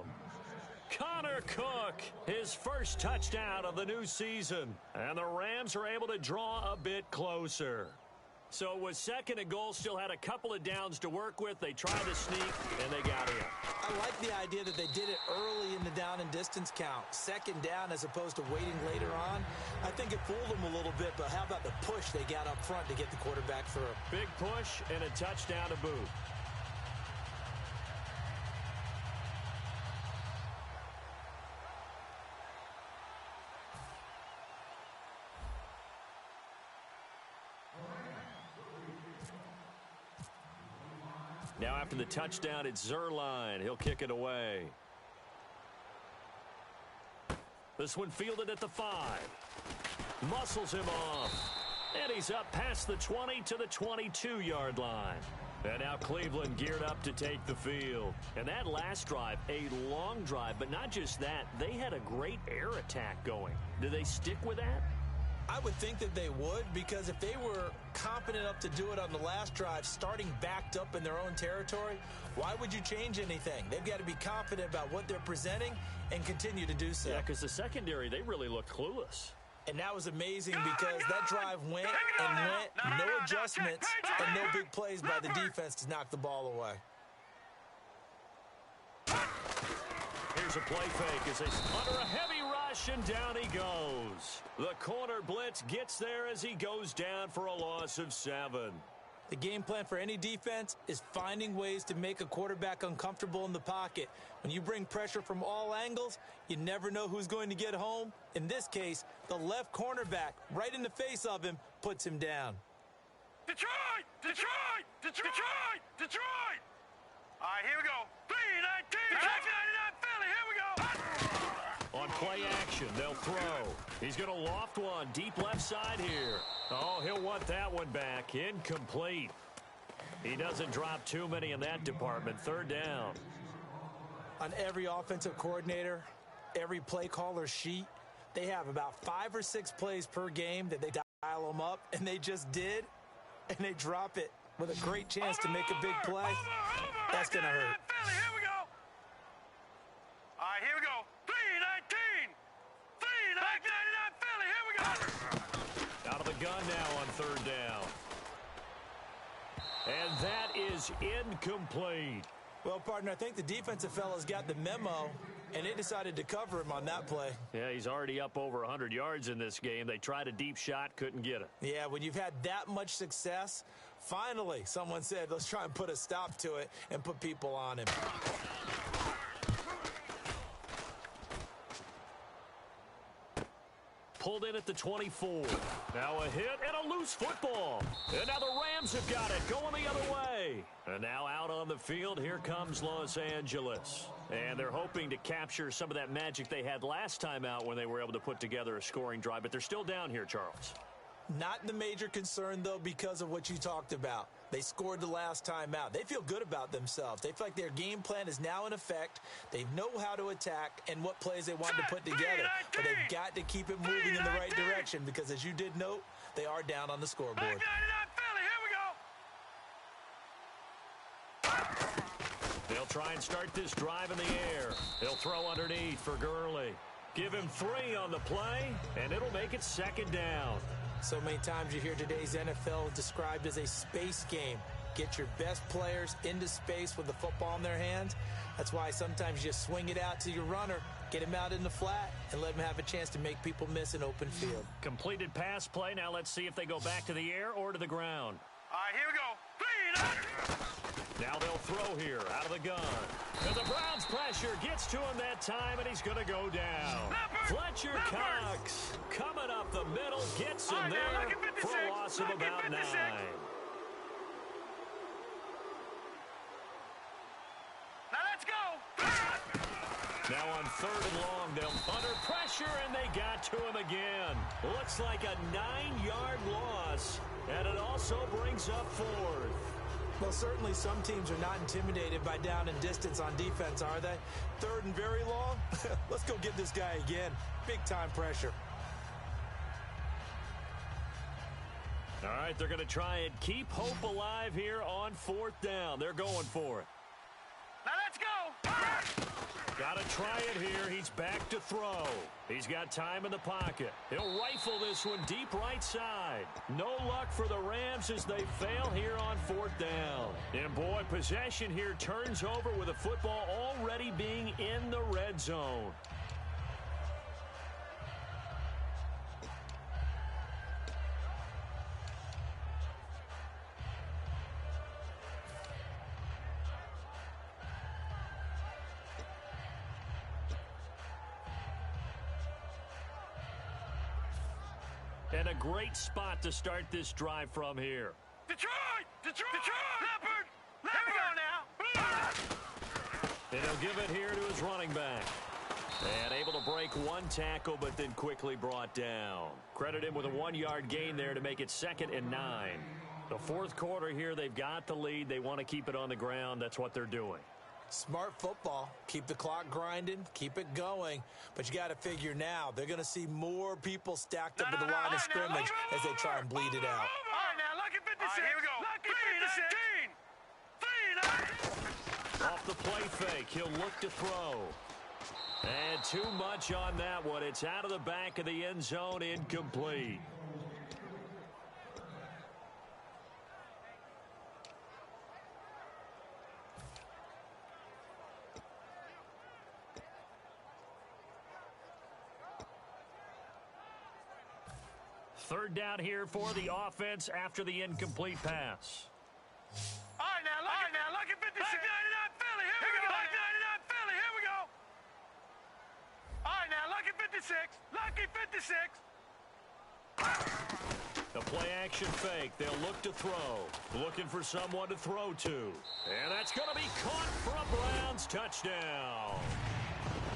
Connor Cook, his first touchdown of the new season. And the Rams are able to draw a bit closer. So it was second and goal, still had a couple of downs to work with. They tried to sneak, and they got in. I like the idea that they did it early in the down and distance count. Second down as opposed to waiting later on. I think it fooled them a little bit, but how about the push they got up front to get the quarterback through? Big push and a touchdown to boot. Now after the touchdown, it's Zerline. He'll kick it away. This one fielded at the 5. Muscles him off. And he's up past the 20 to the 22-yard line. And now Cleveland geared up to take the field. And that last drive, a long drive, but not just that. They had a great air attack going. Do they stick with that? I would think that they would, because if they were confident enough to do it on the last drive, starting backed up in their own territory, why would you change anything? They've got to be confident about what they're presenting and continue to do so. Yeah, because the secondary, they really looked clueless. And that was amazing because that drive went and went, no adjustments, and no big plays by the defense to knock the ball away. Here's a play fake as he's under a heavy rush, and down he goes. The corner blitz gets there as he goes down for a loss of 7. The game plan for any defense is finding ways to make a quarterback uncomfortable in the pocket. When you bring pressure from all angles, you never know who's going to get home. In this case, the left cornerback, right in the face of him, puts him down. Detroit! Detroit! Detroit! Detroit! All right, here we go. 3-19. 99 Philly. Here we go. On play action, they'll throw. He's going to loft one deep left side here. Oh, he'll want that one back. Incomplete. He doesn't drop too many in that department. Third down. On every offensive coordinator, every play caller's sheet, they have about 5 or 6 plays per game that they dial them up, and they just did, and they drop it with a great chance to make a big play. That's going to hurt. Philly, here we go. All right, here we go. 3-19. 3-99 Philly. Here we go. Out of the gun now on third down. And that is incomplete. Well, partner, I think the defensive fellas got the memo, and they decided to cover him on that play. Yeah, he's already up over 100 yards in this game. They tried a deep shot, couldn't get it. Yeah, when you've had that much success, finally someone said, let's try and put a stop to it and put people on him. Pulled in at the 24. Now a hit and a loose football. And now the Rams have got it going the other way. And now out on the field, here comes Los Angeles. And they're hoping to capture some of that magic they had last time out when they were able to put together a scoring drive. But they're still down here, Charles. Not the major concern, though, because of what you talked about. They scored the last time out. They feel good about themselves. They feel like their game plan is now in effect. They know how to attack and what plays they want to put together. But they've got to keep it moving in the right direction because, as you did note, they are down on the scoreboard. 99 Philly, here we go. They'll try and start this drive in the air. They'll throw underneath for Gurley. Give him 3 on the play, and it'll make it second down. So many times you hear today's NFL described as a space game. Get your best players into space with the football in their hands. That's why sometimes you swing it out to your runner, get him out in the flat, and let him have a chance to make people miss an open field. Completed pass play. Now let's see if they go back to the air or to the ground. All right, here we go. 3-9. Now they'll throw here out of the gun. And the Browns pressure gets to him that time, and he's going to go down. Fletcher Cox coming up the middle, gets him there for a loss of about 9. Now let's go. Now on third and long, they'll under pressure, and they got to him again. Looks like a 9-yard loss, and it also brings up 4th. Well, certainly some teams are not intimidated by down and distance on defense, are they? Third and very long? Let's go get this guy again. Big-time pressure. All right, they're going to try and keep hope alive here on 4th down. They're going for it. Now let's go. Got to try it here. He's back to throw. He's got time in the pocket. He'll rifle this one deep right side. No luck for the Rams as they fail here on 4th down. And boy, possession here turns over with the football already being in the red zone. And a great spot to start this drive from here. Detroit! Detroit! Detroit! Leopard! Here we go now. And he'll give it here to his running back. And able to break one tackle, but then quickly brought down. Credit him with a 1-yard gain there to make it 2nd and 9. The 4th quarter here, they've got the lead. They want to keep it on the ground. That's what they're doing. Smart football. Keep the clock grinding. Keep it going. But you got to figure now, they're going to see more people stacked up at the line of scrimmage as they try and bleed it out. All right, now, lucky 56. All right, here we go. Lucky 56. 3-9. Off the play fake, he'll look to throw. And too much on that one. It's out of the back of the end zone, incomplete. Third down here for the offense after the incomplete pass. All right, now, lucky 56. Lucky 99 Philly, here we go. Lucky 99 Philly, here we go. All right, now, lucky 56. Lucky 56. The play action fake. They'll look to throw. Looking for someone to throw to. And that's going to be caught for a Browns touchdown.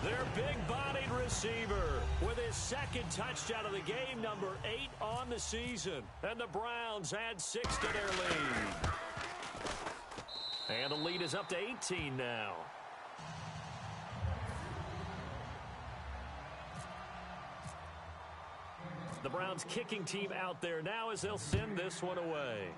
Their big-bodied receiver with his 2nd touchdown of the game, number 8 on the season. And the Browns add 6 to their lead. And the lead is up to 18 now. The Browns kicking team out there now as they'll send this one away.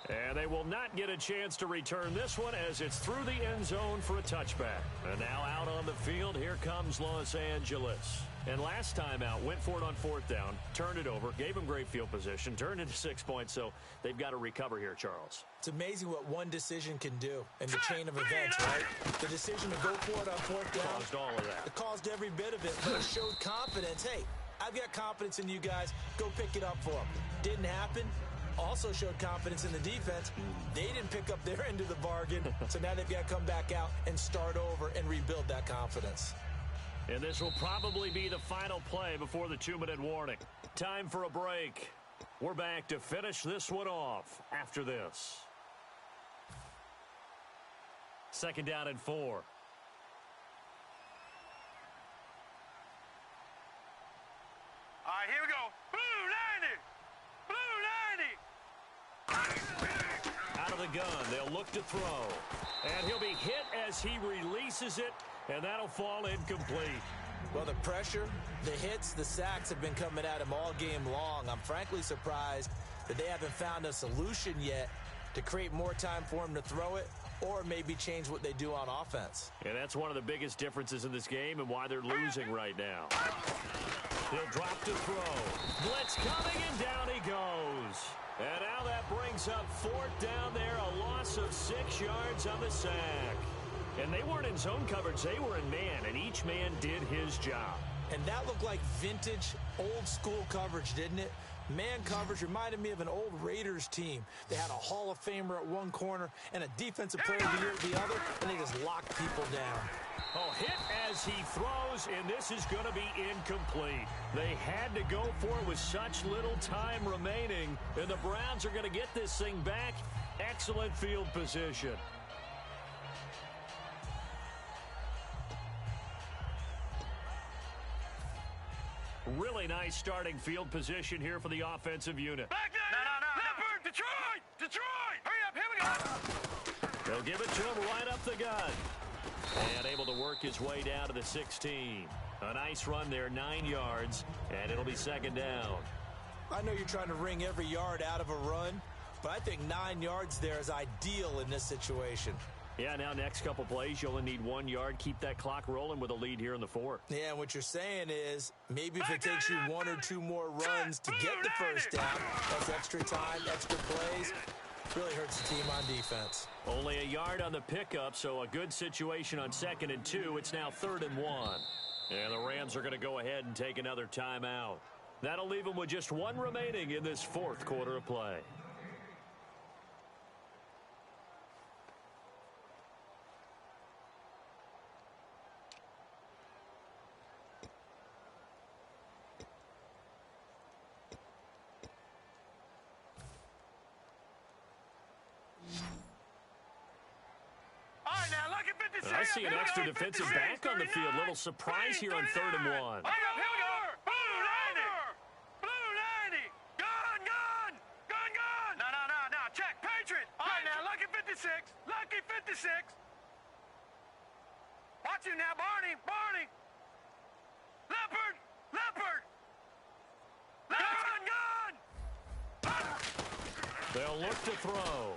And they will not get a chance to return this one as it's through the end zone for a touchback. And now out on the field, here comes Los Angeles. And last time out, went for it on 4th down, turned it over, gave them great field position, turned into 6 points, so they've got to recover here, Charles. It's amazing what one decision can do in the chain of events, right? The decision to go for it on 4th down. Caused all of that. It caused every bit of it, but it showed confidence. Hey, I've got confidence in you guys. Go pick it up for them. Didn't happen. Also showed confidence in the defense. They didn't pick up their end of the bargain, so now they've got to come back out and start over and rebuild that confidence. And this will probably be the final play before the 2-minute warning. Time for a break. We're back to finish this one off after this. 2nd down and 4. All right, here we go. Blue 90. Blue 90. Out of the gun, they'll look to throw. And he'll be hit as he releases it, and that'll fall incomplete. Well, the pressure, the hits, the sacks have been coming at him all game long. I'm frankly surprised that they haven't found a solution yet to create more time for him to throw it or maybe change what they do on offense. And that's one of the biggest differences in this game and why they're losing right now. He'll drop to throw. Blitz coming, and down he goes. And now that brings up 4th down there, a loss of 6 yards on the sack. And they weren't in zone coverage, they were in man, and each man did his job. And that looked like vintage, old-school coverage, didn't it? Man coverage reminded me of an old Raiders team. They had a Hall of Famer at one corner and a defensive player of the year at the other, and they just locked people down. Oh, hit as he throws, and this is going to be incomplete. They had to go for it with such little time remaining, and the Browns are going to get this thing back. Excellent field position. Really nice starting field position here for the offensive unit. Back there! No. Leopard! Detroit! Detroit! Hurry up, here we go! They'll give it to him right up the gut. And able to work his way down to the 16. A nice run there, 9 yards, and it'll be 2nd down. I know you're trying to wring every yard out of a run, but I think 9 yards there is ideal in this situation. Yeah, now next couple plays, you only need 1 yard. Keep that clock rolling with a lead here in the fourth. Yeah, and what you're saying is maybe if it takes you 1 or 2 more runs to get the first down, that's extra time, extra plays. Really hurts the team on defense. Only a yard on the pickup, so a good situation on 2nd and 2. It's now 3rd and 1. And the Rams are going to go ahead and take another timeout. That'll leave them with just 1 remaining in this 4th quarter of play. I see an extra defensive back on the field. Little surprise here on 3rd and 1. Here we go. Blue 90. Gun. No. Check. Patriot. All right, now, lucky 56. Lucky 56. Watch you now, Barney. Leopard. Gun. They'll look to throw.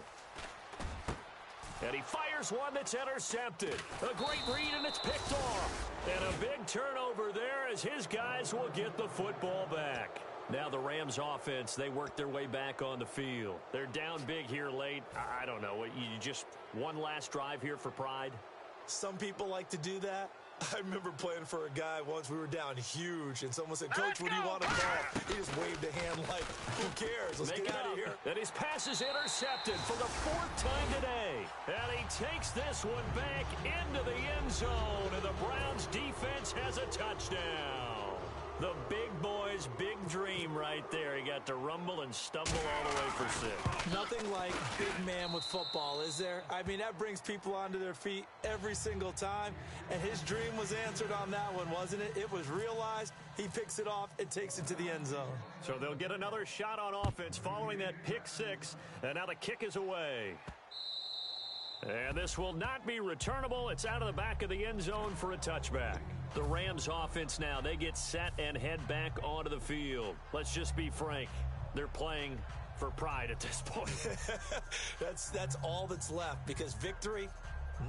And he fires one that's intercepted. A great read, and it's picked off. And a big turnover there as his guys will get the football back. Now the Rams offense, they work their way back on the field. They're down big here late. I don't know. You just one last drive here for pride? Some people like to do that. I remember playing for a guy once. We were down huge, and someone said, "Coach, what do you want to call?" He just waved a hand like, "Who cares? Let's get out of here." And his pass is intercepted for the 4th time today. And he takes this one back into the end zone, and the Browns defense has a touchdown. The big boy's big dream right there. He got to rumble and stumble all the way for 6. Nothing like big man with football, is there? I mean, that brings people onto their feet every single time, and his dream was answered on that one, wasn't it? It was realized. He picks it off and takes it to the end zone. So they'll get another shot on offense following that pick 6, and now the kick is away. And this will not be returnable. It's out of the back of the end zone for a touchback. The Rams offense now, they get set and head back onto the field. Let's just be frank. They're playing for pride at this point. That's all that's left, because victory,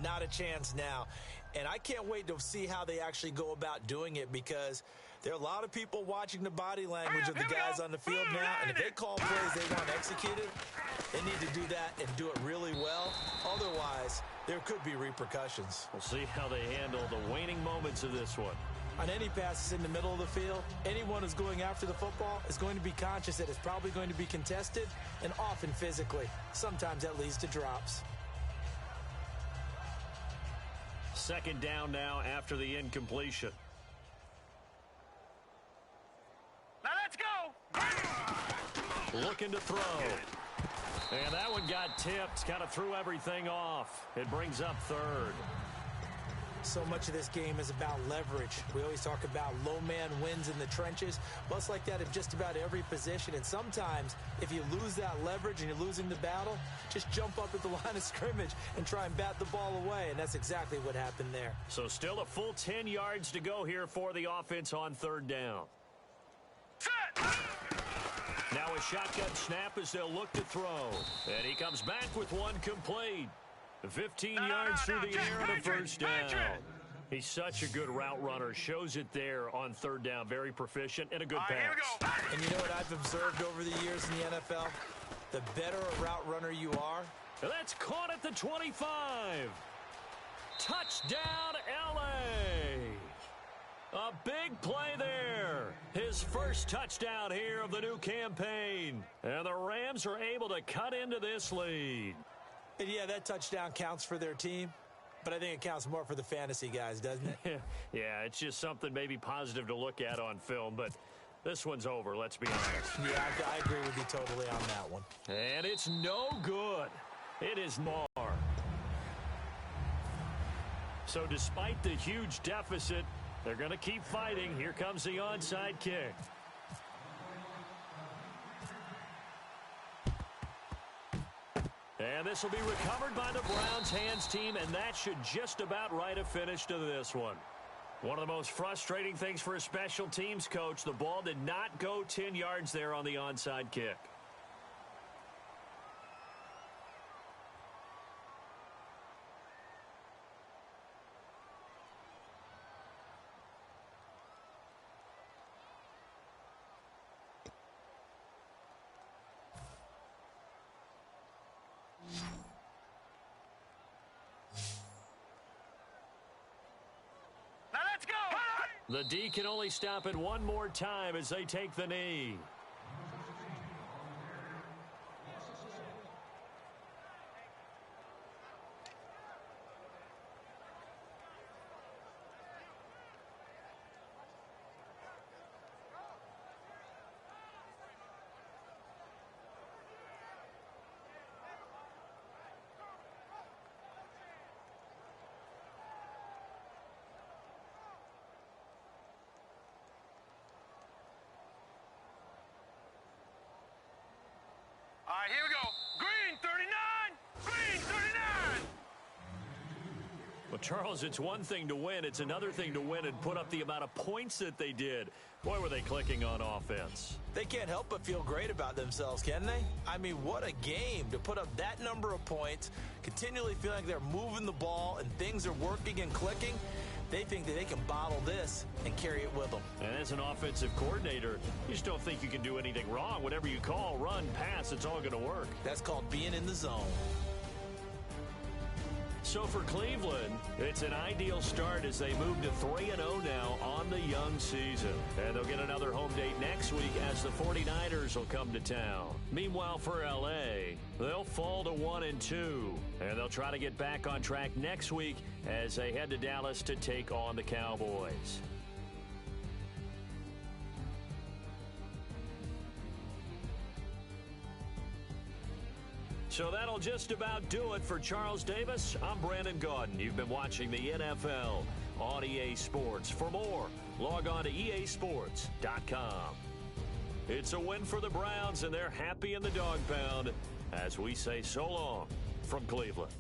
not a chance now. And I can't wait to see how they actually go about doing it, because there are a lot of people watching the body language of the guys on the field now, and if they call plays they want executed, they need to do that and do it really well. Otherwise, there could be repercussions. We'll see how they handle the waning moments of this one. On any passes in the middle of the field, anyone who's going after the football is going to be conscious that it's probably going to be contested, and often physically. Sometimes that leads to drops. 2nd down now after the incompletion. Now let's go. Looking to throw. And that one got tipped. Kind of threw everything off. It brings up 3rd. So much of this game is about leverage. We always talk about low man wins in the trenches. Well, it's like that in just about every position. And sometimes, if you lose that leverage and you're losing the battle, just jump up at the line of scrimmage and try and bat the ball away. And that's exactly what happened there. So still a full 10 yards to go here for the offense on 3rd down. Set. Now a shotgun snap as they'll look to throw. And he comes back with one complete. 15 yards through the air and a first down. He's such a good route runner. Shows it there on 3rd down. Very proficient and a good pass. Here we go. And you know what I've observed over the years in the NFL? The better a route runner you are. And that's caught at the 25. Touchdown, L.A. A big play there. His first touchdown here of the new campaign. And the Rams are able to cut into this lead. And yeah, that touchdown counts for their team, but I think it counts more for the fantasy guys, doesn't it? Yeah, it's just something maybe positive to look at on film, but this one's over, let's be honest. Yeah, I agree with you totally on that one. And it's no good. It is more. So despite the huge deficit, they're going to keep fighting. Here comes the onside kick. And this will be recovered by the Browns hands team, and that should just about write a finish to this one. One of the most frustrating things for a special teams coach, the ball did not go 10 yards there on the onside kick. The D can only stop it one more time as they take the knee. All right, here we go. Green 39. Green 39. Well, Charles, it's one thing to win. It's another thing to win and put up the amount of points that they did. Boy, were they clicking on offense. They can't help but feel great about themselves, can they? I mean, what a game to put up that number of points, continually feeling like they're moving the ball and things are working and clicking. They think that they can bottle this and carry it with them. And as an offensive coordinator, you just don't think you can do anything wrong. Whatever you call, run, pass, it's all going to work. That's called being in the zone. So for Cleveland, it's an ideal start as they move to 3-0 now on the young season. And they'll get another home date next week as the 49ers will come to town. Meanwhile, for L.A., they'll fall to 1-2. And they'll try to get back on track next week as they head to Dallas to take on the Cowboys. So that'll just about do it for Charles Davis. I'm Brandon Gaudin. You've been watching the NFL on EA Sports. For more, log on to easports.com. It's a win for the Browns, and they're happy in the dog pound as we say so long from Cleveland.